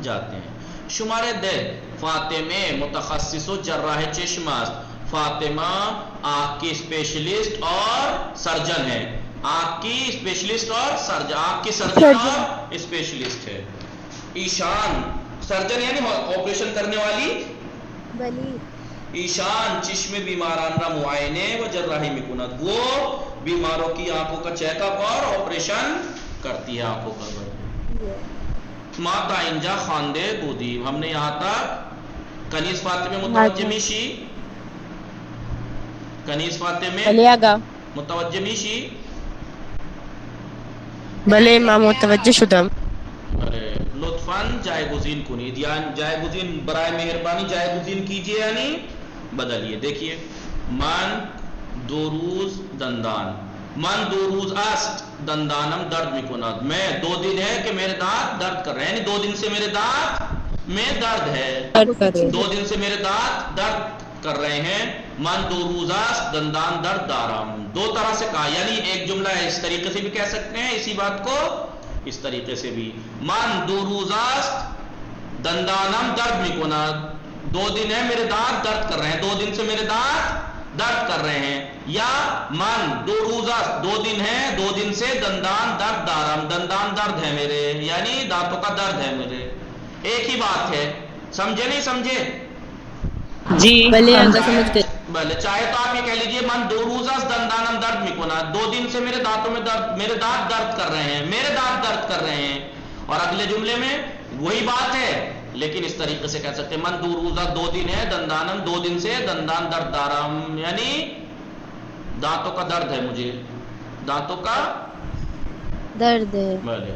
جاتے ہیں۔ شمارے 10 فاطمہ متخصص و جراح چشم است، فاطمہ آنکھ کی اسپیشلسٹ اور سرجن ہے، آنکھ کی اسپیشلسٹ اور سرجن، آنکھ کی سرجن اور اسپیشلسٹ ہے۔ ایشان سرجن یعنی آپریشن کرنے والی، ایشان چشم بیماران را معائنے و جراحی میکند، وہ بیماروں کی آنکھوں کا چیک اپ اور آپریشن کرتی ہے آنکھوں کا۔ ماتا انجا خواندے بودیم، ہم نے یہاں تک کنیز فاطمہ متوجہ میشی، کنیز فاطمہ متوجہ میشی، بلے ما متوجہ شدم، لطفاً جائے گزین کنید، یعنی جائے گزین برائے مہربانی جائے گزین کیجئے یعنی بدلیے۔ دیکھیے من دو روز دندان، من دو روز است دندانم درد میکند، میں 2 دن ہے کہ میرے دانت درد کر رہے ہیں، یعنی 2 دن سے میرے دانت میں درد ہے، 2 دن سے میرے دانت درد کر رہے ہیں۔ من 2 روز است دندان درد دارم، 2 طرح سے کہا، یعنی ایک جملہ ہے، اس طریقے سے بھی کہہ سکتے ہیں اسی بات کو، اس طریقے سے بھی، من 2 روز است دندانم درد میکند، 2 دن ہے میرے دانت درد کر رہے ہیں، 2 دن سے میرے دانت درد کر رہے ہیں، یا من 2 روز است 2 دن ہے، 2 دن سے دندان درد دارم، دندان درد ہے میرے، یعنی دانتوں کا درد ہے میرے، ایک ہی بات ہے، سمجھے نہیں سمجھے؟ جی بلے آگا سمجھ گئے۔ بلے چاہے تو آپ یہ کہہ لیجئے من 2 روز است دندانم درد میکند، 2 دن سے میرے دانتوں میں درد، میرے دانت درد کر رہے ہیں، میرے دانت درد کر رہے ہیں، اور اگلے جملے میں وہی بات ہے، لیکن اس طریقے سے کہہ سکتے ہیں من 2 روزہ 2 دن ہے دندانم 2 دن سے دندان درد دارم، یعنی دانتوں کا درد ہے مجھے، دانتوں کا درد ہے۔ بلے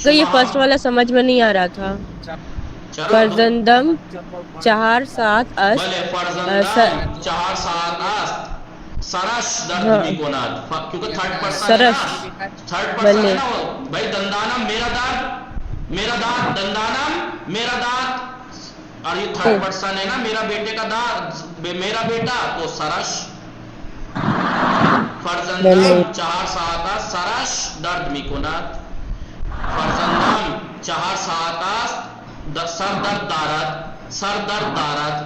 تو یہ فرسٹ والا سمجھ میں نہیں آ رہا تھا، فرزندم 4 7 بلے فرزندم 4 7 است سرش درد میکند، کیونکہ تھرڈ پرسن ہے نا، تھرڈ پرسن ہے نا وہ، بھائی دندانم میرا درد، میرا دانت، دندانم میرا دانت، اور یہ تھرڈ پرسن ہے نا، میرا بیٹے کا دانت، میرا بیٹا، تو سرش فرزندم 4 saat است سرش درد میکند. فرزندم 4 saat است سر درد دارد. سر درد دارد.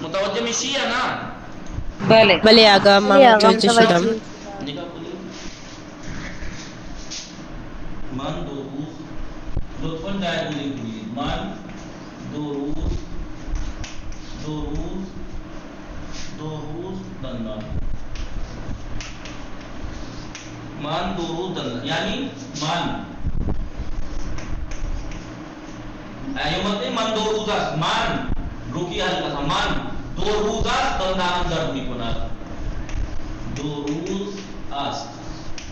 متوجه میشی یا نه؟ بله. بله آقا من بله آقا متوجه شدم. متوجه. نگاه کنید. من 2 روز لطفاً جایگزین کنید. من 2 روز 2 روز دندان. من 2 روز دندان یعنی من ایومتی من 2 روز است. من روکی هست. من 2 روز است دندانم درد میکند. 2 روز است.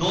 2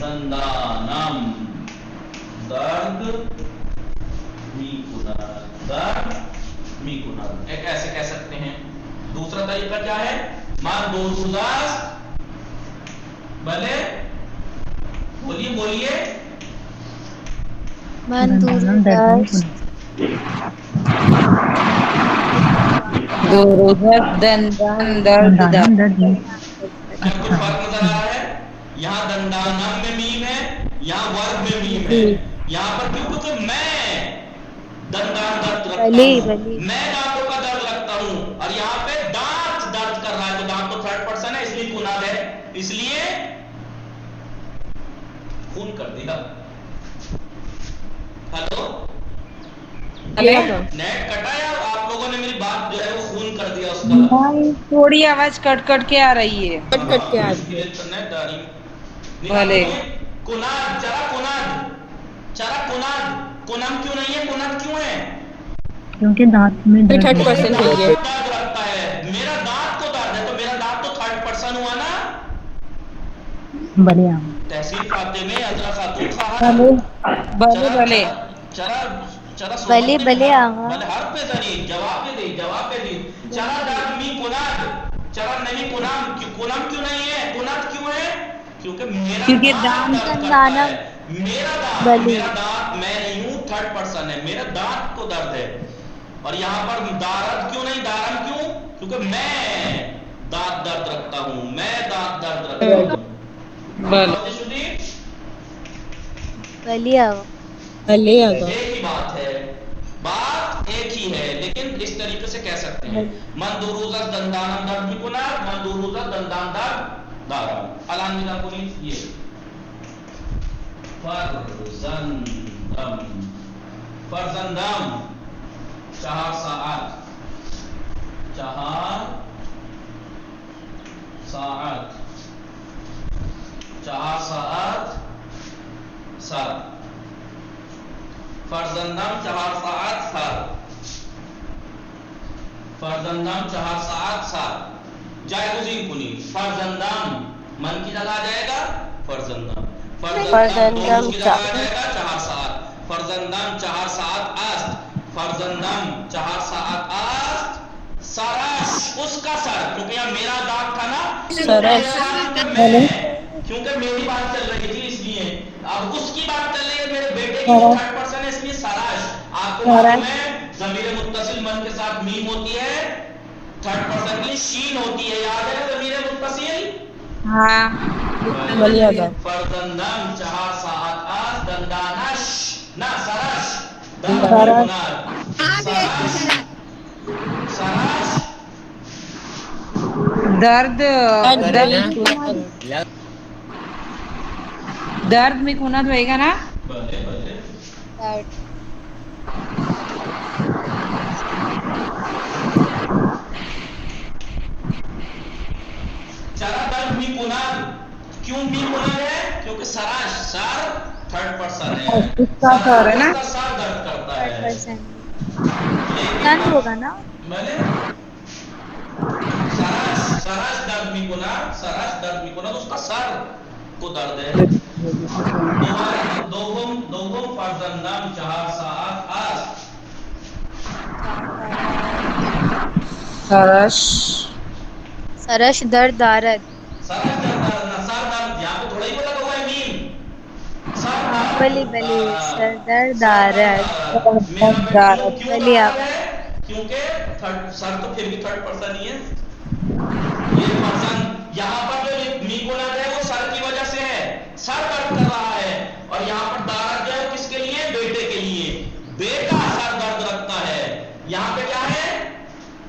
دندانم درد میکند. درد میکند. ایک ایسے کہہ سکتے ہیں. دوسرا طریقہ کیا ہے؟ میں 2 روز است بھلے بولیے بولیے. من دور دو روزہ دندان درد دندان درد نہیں کچھ فرق نظر آ رہا ہے؟ یہاں دندانم میں میم ہے, یہاں ورب میں میم ہے. یہاں پر کیوں؟ کیونکہ میں دندان درد رکھتا بلی ہوں, بلی میں دانتوں کا درد رکھتا ہوں. اور یہاں پہ دانت درد کر رہا ہے تو دانت تو تھرڈ پرسن ہے, اس لیے کناد ہے, اس لیے خون کر دیا. ہلو نیٹ کٹا یا آپ لوگوں نے میری بات جو ہے وہ خون کر دیا اس کا؟ تھوڑی آواز کٹ کٹ کے آ رہی ہے. کٹ کٹ کے آ رہی ہے. بھلے. کناد چرا کناد چرا کناد کنم کیوں نہیں ہے؟ کناد کیوں ہے؟ کیونکہ دانت میں درد 30% ہے. ہے یہ. درد رکھتا ہے. میرا دانت کو درد ہے تو میرا دانت تو تھرڈ پرسن ہوا نا. بلے آم تحصیل فاطمہ عذرا خاتون صاحب بھلے بھلے چرا چرا بلے بلے آغا بھلے حرف پہ ذریعہ جواب دے چرا درد می کناد چرا نہیں کنام کنم کیوں نہیں ہے؟ کناد کیوں ہے؟ کیونکہ میرا دانت درد کرتا ہے. میرا دانت میں نہیں ہوں, تھرڈ پرسن ہے, میرا دانت کو درد ہے. اور یہاں پر دارد کیوں نہیں؟ دارم کیوں؟ کیونکہ میں دانت درد رکھتا ہوں, میں دانت درد رکھتا ہوں. بھلے. بلی آغا بھلے آقا. ایک ہی بات ہے, بات ایک ہی ہے, لیکن اس طریقے سے کہہ سکتے ہیں. من 2 روز است دندانم درد میکند. من 2 روز است دندان درد دارم. الان نگاه کنید. یہ فرزندم 4 ساعت 4 ساعت 4 ساعت سر. فرزندم 4 ساعت سر. فرزندم 4 ساعت سر. جایگزین کنید. فرزندم من کی جگہ آ جائے گا فرزندم. فرزندم 2 روز کی جگہ آ جائے گا 4 ساعت. فرزندم 4 ساعت است. فرزندم 4 ساعت است سرش اس کا سر, کیونکہ یہاں میرا دانت تھا نا, سرش. کیونکہ میری بات چل رہی تھی اس لیے. اب اس کی بات چل رہی ہے میرے بیٹے کی, وہ تھرڈ پرسن ہے, اس لیے سراش. آپ کو معلوم ہے ضمیر متصل من کے ساتھ میم ہوتی ہے, تھرڈ پرسن کی شین ہوتی ہے, یاد ہے ضمیر متصل. ہاں بھلے آقا. فرزندم 4 ساعت است دندانش نہ سرش سرش درد درد درد میں کناد ہوئے گا نا. بھلے بھلے. درد چرا درد می کناد. کیوں می کناد ہے؟ کیونکہ سراش سر تھرڈ پرسن ہے, اس کا سر ہے نا. اس کا سر درد کرتا ہے. 30% تن ہوگا نا. بھلے سراش درد می کناد. سراش درد می کناد اس کا سر کو درد ہے. دوم فرزندم 4 ساعت است. سرش سرش درد دارد. سرش درد نہ سر درد, یہاں پہ تھوڑا ہی لگا ہوا ہے میم. سر بلی بلی سر درد دارد. میرا بیٹا کیوں بلی باہر آغا ہے؟ کیونکہ سر تو پھر بھی تھرڈ پرسن ہی ہے. یہ پرسن یہاں پر جو میکونات ہے وہ سر کی وجہ سے ہے, سر درد کر رہا ہے. اور یہاں پر دارت جو ہے کس کے لیے؟ بیٹے کے لیے. بیٹا سر درد رکھتا ہے. یہاں پہ کیا ہے؟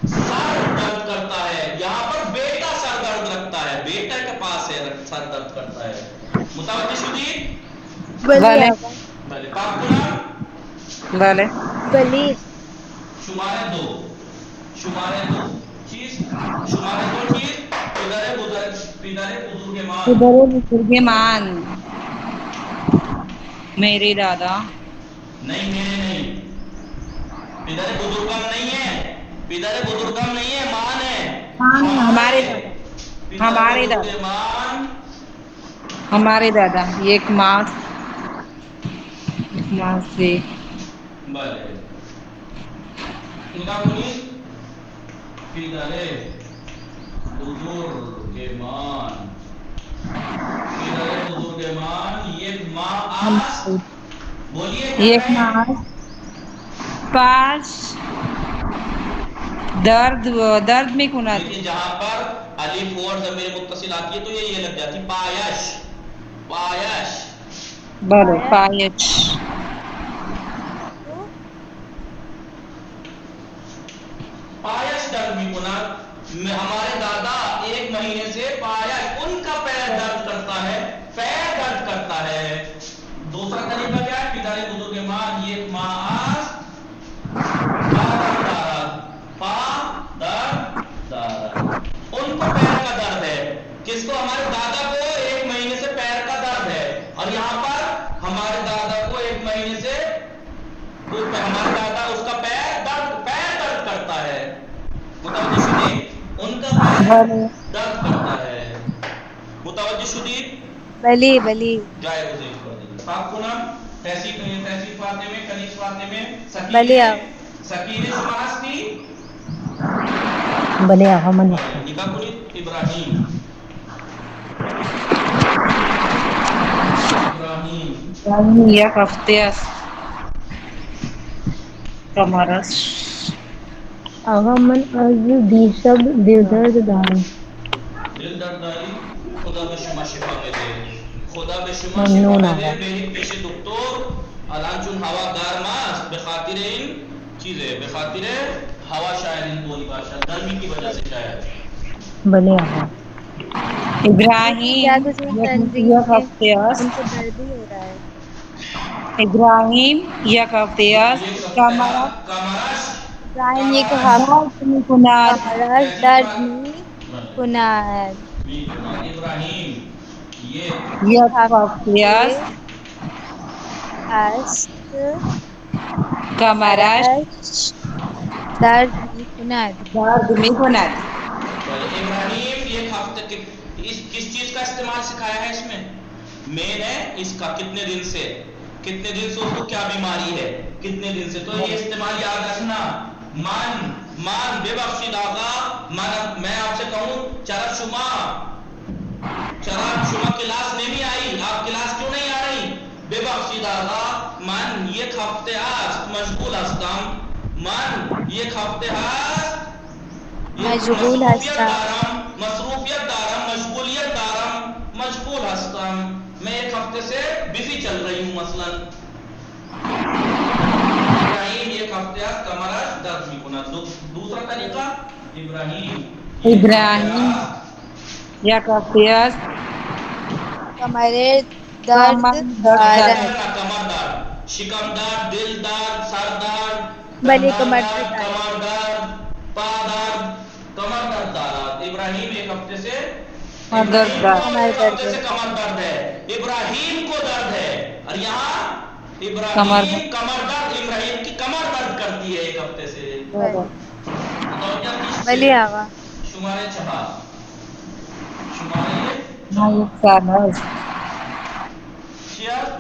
سر درد کرتا ہے. یہاں پر بیٹا سر درد رکھتا ہے, بیٹا کے پاس ہے سر درد کرتا ہے. متوجہ شدید؟ بلی آوا. بھلے پاک کو نام بھلے بلی. شمارے دو چیز پدر بزرگ ماں. بزرگمان میرے دادا. نہیں میرے نہیں, پدر بزرگم نہیں ہے, پدر بزرگم نہیں ہے, مان ہے. ہمارے دادا. ہمارے دادا. مان ہمارے دادا. یہ ایک ماں سے. بھلے نکاح کنی پدر بزرگمان. پدر بزرگمان یہ ماں آس. بولیے کیا ایک ہے؟ ماں پاس درد میں کنات. لیکن جہاں پر الف اور ضمیر متصل آتی ہے تو یہ لگ جاتی پایش. بلے پایچ. پایش درد میں کنات. ہمارے دادا ایک مہینے سے پایش, ان کا پیر درد کرتا ہے, پیر درد کرتا ہے. دوسرا طریقہ کیا ہے؟ پدر بزرگمان یہ ماں آس ان کو پیر کا درد ہے. کس کو؟ ہمارے دادا کو ایک مہینے سے پیر کا درد ہے. اور یہاں پر ہمارے دادا کو ایک مہینے سے ہمارے دادا اس کا پیر درد کرتا ہے. متوجہ شدید؟ ان کا پیر درد کرتا ہے. متوجہ شدید؟ بلی بلی. جائے اسے کر دیجیے. پاک کو نام تحصیل فاطمے کنیز فاطمے بلی آوا. سکینے شماس کی بلے آغا من نکاح کنی ابراہیم. یک ہفتے کمرس. آغا من از دیشب دل درد دارم. دل درد داری. خدا به شما شفا بده. خدا به شما شفا ممنون بده. آقا. برید پیش دکتر. الان چون هوا گرم است به خاطر این چیزه, به خاطر ہوا شاید ان کو باشد, گرمی کی وجہ سے شاید. بلے آغا. کیا ابراہیم کچھ میں یک تنظیم میں ہفتے ان کو درد ہی ہو رہا ہے. ابراہیم یک ہفتے کمرس کمرش ابراہیم یہ کہا درد میں کنات. کمرس درد میں کناد. ابراہیم یہ ایک یک ہفتے ہفتے است کمرش کمرش درد میں کند. درد میں کنات. ابراہیم یہ ہفتے کس چیز کا استعمال سکھایا ہے اس میں؟ مین ہے اس کا کتنے دن سے اس کو کیا بیماری ہے, کتنے دن سے. تو یہ استعمال یاد رکھنا. مان بے بخشید آقا. میں آپ سے کہوں چرا شما کلاس نہیں آئی, آپ کلاس کیوں نہیں آ رہی؟ بے بخشید آقا من یک ہفته است مشغول هستم. من یک ہفته است مشغول هستم. مصروفیت دارم, مشغولیت دارم, مشغول هستم. میں ایک ہفتے سے بزی چل رہی ہوں. مثلا ابراہیم ایک ہفتے است کمرش درد میکند. دوسرا طریقہ ابراہیم یک ہفتے است کمر درد دارد. کمر درد, شکم درد, دل درد, سر درد, بلی دندان کمر درد, درد. کمر درد, پا درد, کمر درد دارد. ابراہیم ایک ہفتے سے درد کمر ایک درد ہفتے سے کمر درد ہے. ابراہیم کو درد ہے. اور یہاں کمر ابراہیم کمر درد, ابراہیم کی کمر درد کرتی ہے ایک ہفتے سے. بلی آوا. شمارے 4 شمارے ماں یک سال است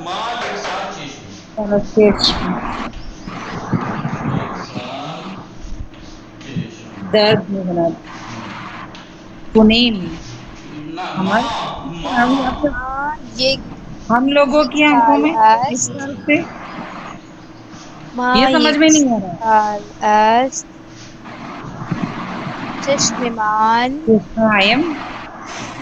ماں ایک سال چیز درد میں کنات. کنین یہ ہم لوگوں کی آنکھوں سال میں اس است. طرح سے ماں یہ سمجھ یک میں نہیں آ رہا. سال است چشممان چشمائم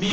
در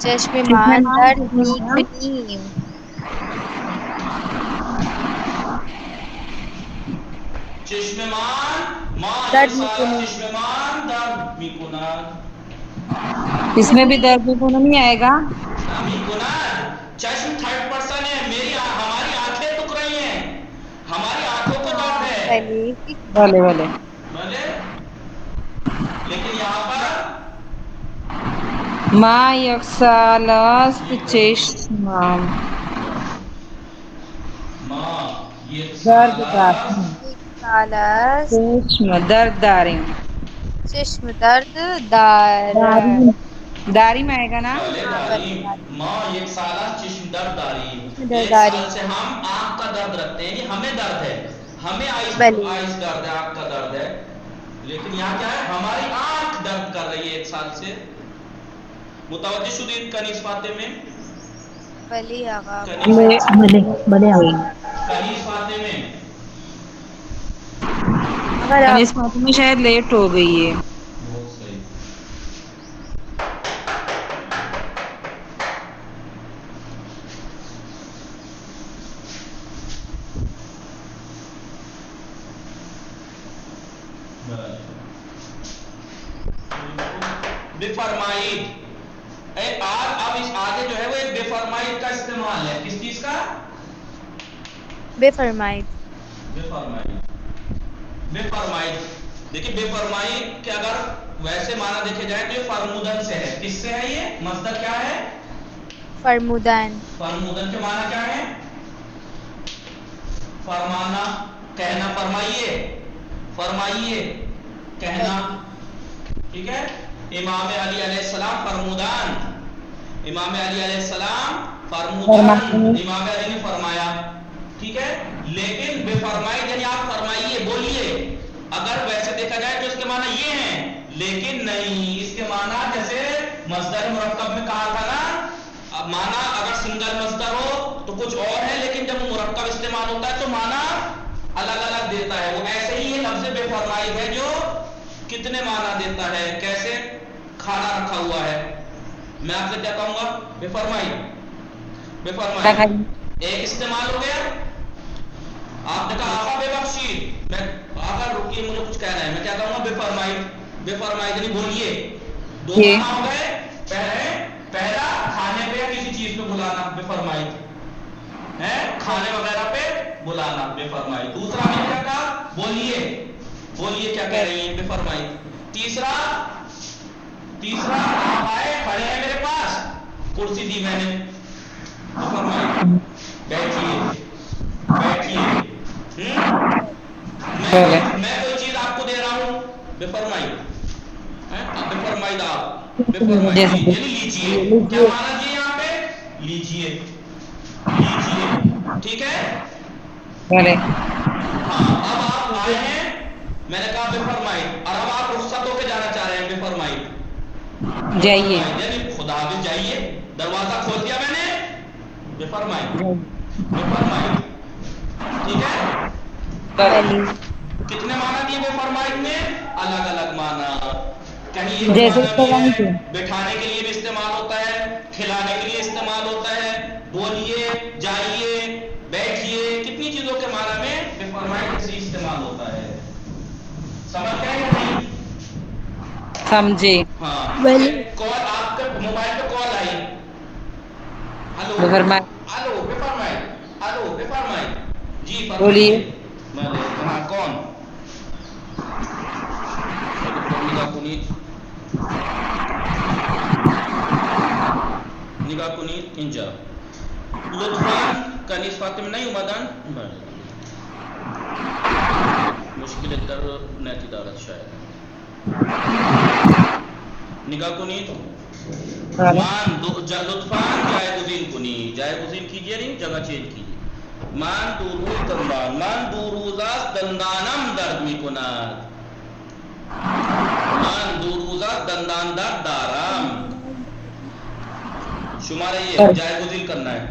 چشممان چشمہ در چشمہ میکنیم چشممان ماں در یک سالہ میکنیم چشممان در میکنن. اس میں بھی درد کو نہیں آئے گا. نہ میکنن, چشم تھرڈ پرسن ہے, ہماری آنکھیں دکھ رہی ہیں, ہماری آنکھوں کو درد ہے. بلی بھلے بھلے بھلے, لیکن یہاں پر ماں یکسال است چشمم ماں یک درد سالہ دارم ایک سال است چشم درد داریم چشم درد دارد. داریم داریم آئے گا نا. بھلے ہاں بلی داریم, ماں ایک سالہ چشم درد داریم. چشم درد ایک داری سال سے ہم آنکھ کا درد رکھتے ہیں, یعنی ہمیں درد ہے, ہمیں آئس بلی درد ہے, آنکھ کا درد ہے. لیکن یہاں کیا ہے, ہماری آنکھ درد کر رہی ہے ایک سال سے. متوجہ شدید کنیز فاتح میں, بلی آقا کنیز بلے بلے آ کنیز فاتح میں اگر آپ کنیز فاطمہ شاید لیٹ ہو گئی ہے. بہت صحیح. بے فرمائید, اب اس آگے جو ہے وہ ایک بے فرمائید کا استعمال ہے. کس چیز کا؟ بے فرمائید بے فرمائید. بے فرمائید, دیکھیں بے فرمائید کے اگر ویسے معنی دیکھے جائے تو یہ فرمودن سے ہے. کس سے ہے یہ مصدر کیا ہے؟ فرمودن فرمودن کے معنی کیا ہے؟ فرمانا, کہنا. فرمائیے, فرمائیے, کہنا. ٹھیک ہے. امام علی علیہ السلام فرمودان, امام علی علیہ السلام فرمودان, امام علی نے فرمایا. ٹھیک ہے. لیکن بے فرمائی یعنی آپ فرمائیے, بولیے. اگر ویسے دیکھا جائے تو اس کے معنی یہ ہیں, لیکن نہیں, اس کے معنی جیسے مصدر مرکب میں کہا تھا نا, معنی اگر سنگل مصدر ہو تو کچھ اور ہے, لیکن جب وہ مرکب استعمال ہوتا ہے تو معنی الگ الگ دیتا ہے. وہ ایسے ہی یہ لفظ بے فرمائی ہے جو کتنے معنی دیتا ہے. کیسے؟ کھانا رکھا ہوا ہے, میں آپ سے کیا کہوں گا؟ بے فرمائی. بے فرمائی ایک استعمال ہو گیا. آپ نے کہا آقا بے بخشی, میں آقا رکیے مجھے کچھ کہنا ہے, میں کیا کہوں گا؟ بے فرمائی. بے فرمائی یعنی بولیے. دو معنی ہو گئے. پہلا کھانے پہ یا کسی چیز پہ بلانا, بے فرمائی ہے, کھانے وغیرہ پہ بلانا, بے فرمائی. دوسرا میں نے کیا کہا؟ بولیے, بولیے کیا کہہ رہی ہیں, بے فرمائی. تیسرا آپ آئے, کھڑے ہیں میرے پاس, کرسی دی میں نے, بے فرمائی. بیٹھیے, بیٹھیے. میں کوئی چیز آپ کو دے رہا ہوں, بے فرمائی. بے فرمائی آپ, بے فرمائی یعنی لیجیے. کیا مانا جی یہاں پہ؟ لیجیے, لیجیے. ٹھیک ہے. بھلے ہاں, اب آپ آئے ہیں, میں نے کہا بے فرمائی, اور اب آپ رخصت ہو کے جانا چاہ رہے ہیں, بے فرمائی. بے جائیے فرمائی یعنی خدا حافظ, جائیے. دروازہ کھول دیا میں نے, بے فرمائی. بے فرمائی. ٹھیک ہے. بلی کتنے معنی دیے بے فرمائی میں؟ الگ الگ معنی. کہیں یہ جیسے معنی بھی ہے, سے بٹھانے کے لیے بھی استعمال ہوتا ہے, کھلانے کے لیے استعمال ہوتا ہے, بولیے, جائیے, بیٹھیے, کتنی چیزوں کے معنی میں بے فرمائی سے استعمال ہوتا ہے. سمجھ گئے یا نہیں؟ سمجھے. ہاں. بلی ایک کال آپ کے موبائل پہ کال آئی, ہلو فرمائے ہلو, بے فرمائی, ہلو بے فرمائی, جی بولیے. فرمائیے. ہاں کون؟ نگاہ کنی, نگاہ کنی انجا. لطفاً کنیز فاطمہ نہیں مدن مشکل در نیتی دارت شاید. نگاہ کنی مان لطفاً جائے گزین کیجئے, نہیں جگہ چینج کیجئے. مان دوروز دندان, مان دوروزاس دندانم درد می کند, مان دوروزاس دندان درد دارم. شمارہ یہ جائے گزین کرنا ہے.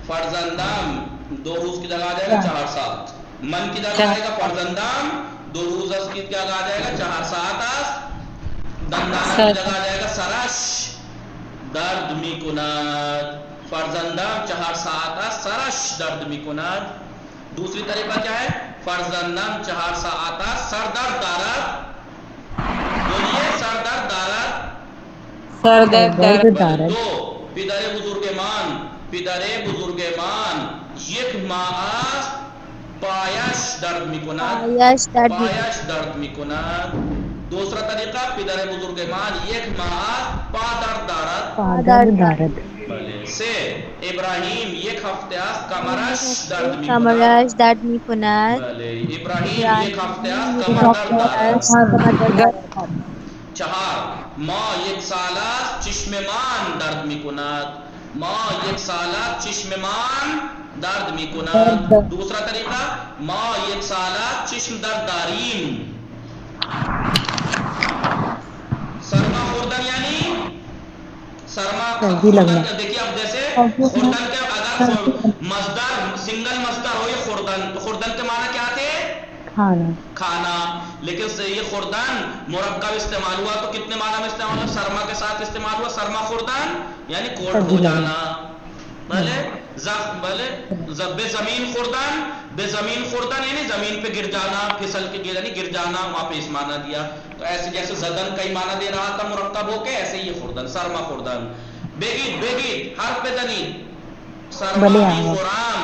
فرزندم 2 روز کی جگہ آ جائے گا 4 سات. من کی جگہ آئے گا فرزندام, 2 روز کی جگہ آ جائے گا 4 سات اس. دندانہ کی جگہ آ جائے گا سرش, درد می کند. فرزندام 4 سات اس سرش درد می کند. دوسری طریقہ کیا ہے؟ فرزندم 4 ساعت است سر درد دارد. بولیے سر درد دارد. سر درد دارد. 2 پدر بزرگمان, پدر بزرگمان 1 ماه است پایش درد میکند. پایش درد پایش درد میکند. دوسرا طریقہ پدر بزرگمان 1 ماه است پا درد دارد. پا درد دارد. بله. 3 ابراهیم 1 هفته است کمرش درد میکند. کمرش درد میکند. بله. ابراهیم 1 هفته است کمر درد دارد. 4 ما 1 سال است چشممان درد میکند. ما 1 سال است چشممان درد میکند. دوسرا طریقہ ما 1 سال است چشم درد داریم. سرما خوردن یعنی سرما خوردن. دیکھیے اب جیسے خوردن کے اگر مصدر سنگل مصدر ہو یہ خوردن, تو خوردن کے معنی کیا تھے؟ کھانا. کھانا. لیکن یہ خوردن مرکب استعمال ہوا تو کتنے معنی میں استعمال ہوا؟ سرما کے ساتھ استعمال ہوا. سرما خوردن یعنی کوٹ ہو جانا. بھلے بھلے بے زمین خوردن, بے زمین خوردن یعنی زمین پہ گر جانا, پھسل کے گر یعنی گر جانا, وہاں پہ اس معنی دیا. تو ایسے جیسے زدن کئی معنی دے رہا تھا مرکب ہو کے, ایسے یہ خوردن سرما خوردن. بیگید بیگید حرف پہ زنی سرما می خورم.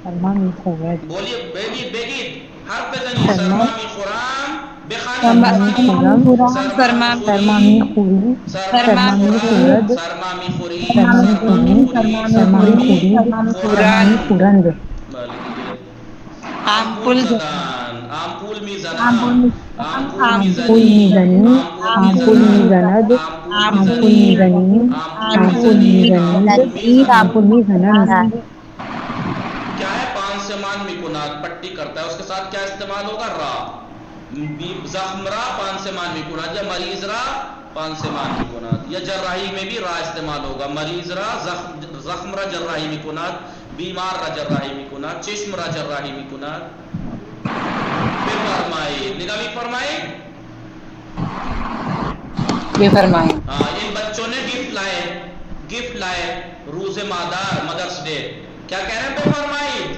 سرما می خورد. بولیے بیگید بیگید حرف پہ زنی سرما می خورم. بخانی سرما می خورم. سرما می خوری. سرما می خورد. سرما می خوری. سرما می خوری. سرما می خوری. سرما می خورند. آمپول زدن. آمپول می زنم. آمپول می زنی. آمپول می زند. آمپول می زنیم. آمپول می زنید. آمپول می زنند. کیا ہے؟ پانسمان میکنات پٹی کرتا ہے, اس کے ساتھ کیا استعمال ہوگا؟ را. زخم را پانسمان میکنات, یا مریض را پانسمان میکنات, یا جراحی میں بھی را استعمال ہوگا. مریض را زخم را جراحی میکنات, بیمار را جراحی میکنات, چشم را جراحی میکنات. بفرمائید. نگاہ بھی فرمائید. بفرمائید. ان بچوں نے گفٹ لائے, گفٹ لائے روز مادر مدرس ڈے. کیا کہہ رہے ہیں؟ بفرمائید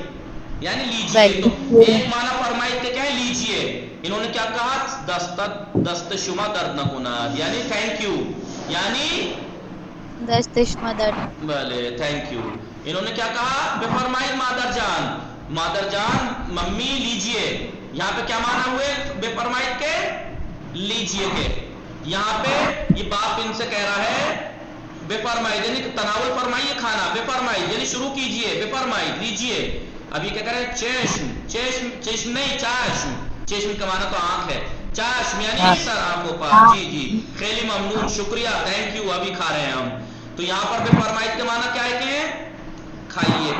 یعنی لیجیے. تو ایک معنی فرمائید کے کیا ہے؟ لیجیے. انہوں نے کیا کہا؟ دست شما درد نہ کناد یعنی تھینک یو, یعنی دست شما درد. بلے تھینک یو. انہوں نے کیا کہا؟ بفرمائید مادر جان. مادر جان ممی لیجیے. یہاں پہ کیا معنی ہوئے بے فرمائید کے؟ لیجیے کے. یہاں پہ یہ باپ ان سے کہہ رہا ہے بے فرمائید یعنی تناول فرمائیے کھانا. بے فرمائید یعنی شروع کیجئے. بے فرمائید لیجئے. ابھی کیا کہہ رہے ہیں؟ چشم. چشم چشم نہیں چاشم. چشم کا معنی تو آنکھ ہے. چاشم یعنی سر آنکھوں پر. جی جی خیلی ممنون, شکریہ, تھینک یو. ابھی کھا رہے ہیں ہم. تو یہاں پر بے فرمائید کے معنی کیا ہے کہ کھائیے.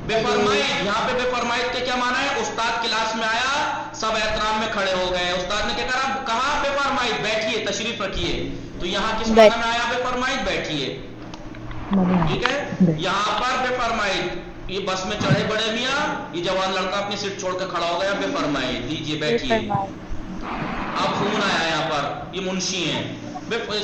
بے فرمائید یہاں پہ بے فرمائید کے کیا معنی ہے؟ استاد کلاس میں آیا, سب احترام میں کھڑے ہو گئے. استاد نے کیا کہا؟ بے فرمائید بیٹھیے, تشریف رکھیے. تو یہاں کس معنی میں آیا بے فرمائید؟ بیٹھیے. ٹھیک ہے. یہاں پر بے فرمائید یہ بس میں چڑھے بڑے میاں, یہ جوان لڑکا اپنی سیٹ چھوڑ کے کھڑا ہو گیا. بے فرمائید لیجیے بیٹھیے. اب فون آیا یہاں پر, یہ منشی ہیں.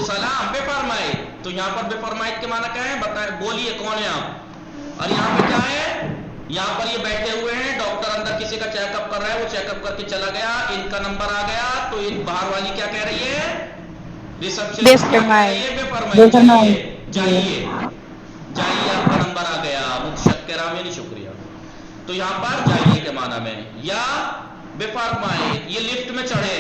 سلام بے فرمائید. تو یہاں پر بے فرمائید کے معنی کیا ہے بتائیں, بولیے کون ہے آپ؟ اور یہاں پہ کیا ہے؟ یہاں پر یہ بیٹھے ہوئے ہیں, ڈاکٹر اندر کسی کا چیک اپ کر رہا ہے, وہ چیک اپ کر کے چلا گیا, ان کا نمبر آ گیا. تو ان باہر والی کیا کہہ رہی ہے؟ ریسپشنسٹ کیا کہہ رہی ہے؟ بے فرمائید جائیے جائیے, آپ کا نمبر آ گیا. متشکرہ میں نہیں شکریہ. تو یہاں پر جائیے کے معنی میں. یا بے فرمائید یہ لفٹ میں چڑھے,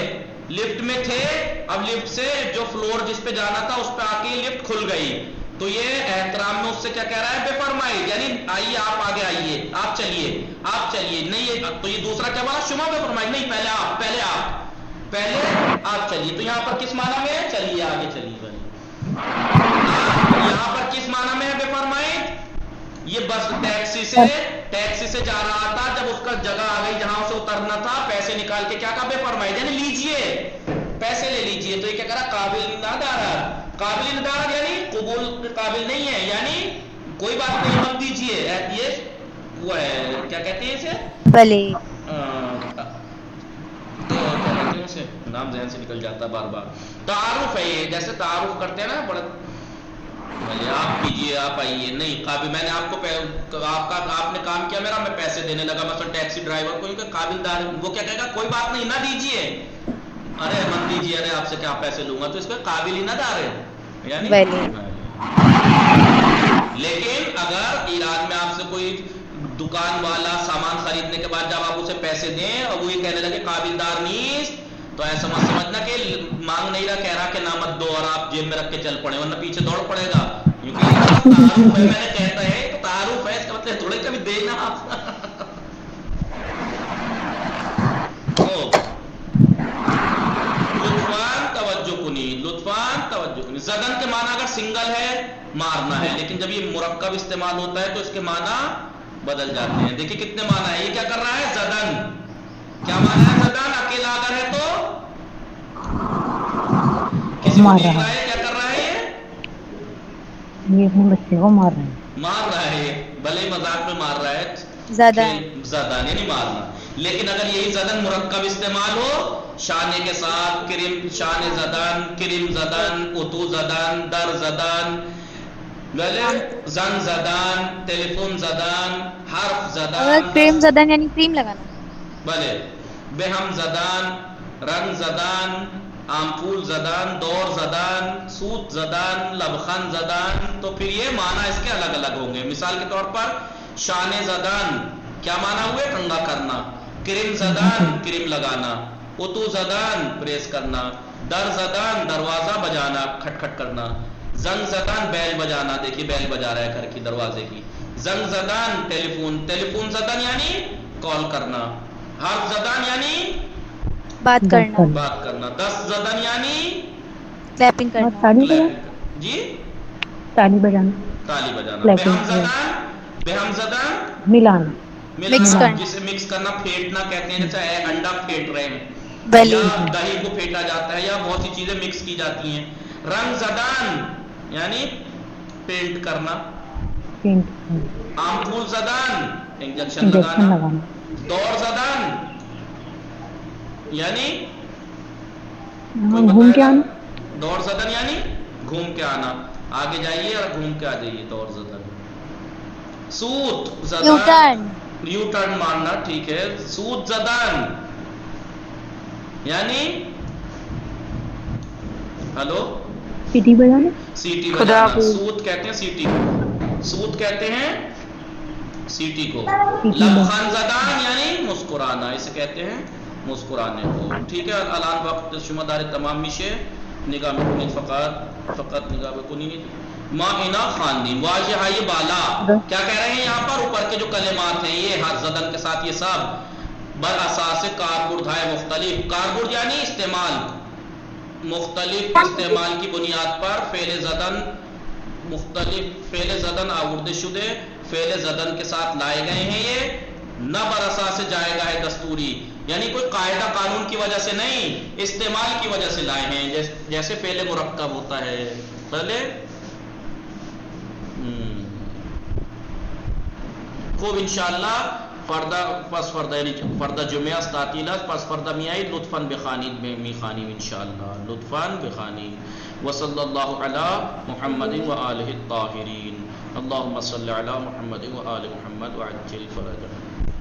لفٹ میں تھے, اب لفٹ سے جو فلور جس پہ جانا تھا اس پہ آ کے لفٹ کھل گئی. تو یہ احترام میں اس سے کیا کہہ رہا ہے؟ بے فرمائید یعنی آئیے, آپ آگے آئیے, آپ چلیے, آپ چلیے. نہیں تو یہ دوسرا کیا بولا؟ شما بے فرمائید نہیں, پہلے آپ, پہلے آپ, پہلے آپ چلیے. تو یہاں پر کس معنی میں ہے؟ چلیے آگے چلیے. یہاں پر کس معنی میں ہے بے فرمائید؟ یہ بس ٹیکسی سے جا رہا تھا, جب اس کا جگہ آ گئی جہاں اسے اترنا تھا, پیسے نکال کے کیا کہا؟ بے فرمائید یعنی لیجیے, پیسے لے لیجیے. تو یہ کیا کہہ رہا؟ قابل ندارت. قابل ندارت یعنی قبول قابل نہیں ہے, یعنی کوئی بات نہیں مت دیجیے, یہ وہ ہے کیا کہتے ہیں اسے بلے تو کیا کہتے ہیں اسے نام ذہن سے نکل جاتا ہے بار بار. تعارف ہے یہ, جیسے تعارف کرتے ہیں نا بڑا بھلے آپ کیجئے آپ آئیے نہیں قابل. میں نے آپ کو آپ نے کام کیا میرا, میں پیسے دینے لگا مثلا ٹیکسی ڈرائیور کو قابل دار, وہ کیا کہے گا کوئی بات نہیں نہ دیجئے, ارے من دیجئے, ارے آپ سے کیا پیسے لوں گا, تو اس پہ قابل ہی نہ دار ہے یعنی. لیکن اگر ایران میں آپ سے کوئی دکان والا سامان خریدنے کے بعد جب آپ اسے پیسے دیں اور وہ یہ کہنے لگے قابل دار نیست, تو ایسا مت سمجھنا کہ مانگ نہیں رہا, کہہ رہا کہ نہ مت دو اور آپ جیب میں رکھ کے چل پڑے, ورنہ پیچھے دوڑ پڑے گا. کیونکہ تعارف ہے, میں نے کہتا ہے تو تعارف ہے, اس کا مطلب تھوڑے کبھی دینا آپ. لطفان توجہ کنی, لطفان توجہ کنی. زدن کے معنی اگر سنگل ہے مارنا ہے, لیکن جب یہ مرکب استعمال ہوتا ہے تو اس کے معنی بدل جاتے ہیں. دیکھیں کتنے معنی ہے, یہ کیا کر رہا ہے زدن, کیا معنی ہے زدن, اکیلا اگر ہے تو کسی کو دیکھ رہا ہے, کیا کر رہا ہے یہ اپنے بچے کو مار رہے ہیں, مار رہا ہے, بھلے مذاق میں مار رہا ہے, زدن زدن یعنی مارنا. لیکن اگر یہی زدن مرکب استعمال ہو شانے کے ساتھ, کرم شان زدن, کرم زدن, اتو زدن, در زدن, زن زدن, ٹیلیفون زدن, حرف اگر زدن, کریم زدن یعنی کریم لگانا, بھلے بہم زدن, رنگ زدن, آمپول زدن, دور زدن, سوت زدن, لبخند زدن. تو پھر یہ معنی اس کے الگ الگ ہوں گے. مثال کے طور پر شان زدن کیا معنی ہوئے, کنگا کرنا, کریم زدن کریم لگانا, اتو زدن پریس کرنا, در زدن دروازہ بجانا کھٹ کھٹ کرنا, زنگ زدن بیل بجانا, دیکھیے بیل بجا رہا ہے گھر کی دروازے کی, زنگ زدن ٹیلیفون, ٹیلیفون زدن یعنی کال کرنا, حرف زدن یعنی بات کرنا, بات کرنا, دس زدن یعنی کلیپنگ اور کرنا, تالی بجانا, جی تالی بجانا, تالی بجانا. Clapping. بہم زدن, بہم زدن ملانا, Mix کرنا. جسے مکس کرنا, پھیٹنا کہتے ہیں, جیسے انڈا پھیٹ رہے ہیں, بلی یا دہی کو پھیٹا جاتا ہے, یا بہت سی چیزیں مکس کی جاتی ہیں. رنگ زدان یعنی پینٹ کرنا, پینٹ, آمپول زدان انجیکشن انجیکشن لگانا, لگانا, دور زدان یعنی گھوم کے آنا, دور زدن یعنی گھوم کے آنا, آگے جائیے اور گھوم کے آ جائیے, دور زدن. سوت زدان یو ٹرن, یو ٹرن مارنا, ٹھیک ہے. سوت زدان یعنی ہلو سیٹی بجانا, سیٹی بجانا, سوت کہتے ہیں سیٹی کو, سوت کہتے ہیں سیٹی کو. لبخند زدان یعنی مسکرانا, اسے کہتے ہیں مسکرانے کو. ٹھیک ہے, الان وقت شما دار تمام میشه نگاہ میں کنید, فقط نگاہ میں کنید. مائنا خواندین, واجہ ہے بالا, کیا کہہ رہے ہیں یہاں پر, اوپر کے جو کلمات ہیں یہ حرف زدن کے ساتھ یہ سب بر اساس کاربرد ہے مختلف, کاربرد یعنی استعمال, مختلف استعمال کی بنیاد پر فعل زدن, مختلف فعل زدن آورده شده, فعل زدن کے ساتھ لائے گئے ہیں, یہ نہ بر اساس جائے گا ہے دستوری, یعنی کوئی قاعدہ قانون کی وجہ سے نہیں, استعمال کی وجہ سے لائے ہیں, جیسے فعل مرکب ہوتا ہے. پہلے خوب انشاءاللہ فردہ پس فردہ یعنی فردہ جمعہ است تعطیل است, پس فردہ میائی لطفاً بخانید میں میخانیم انشاءاللہ, لطفاً بخانید. وصلی اللہ علی محمد و آلہ الطاہرین, اللہم صلی علی محمد و آل محمد وعجل فرجہ.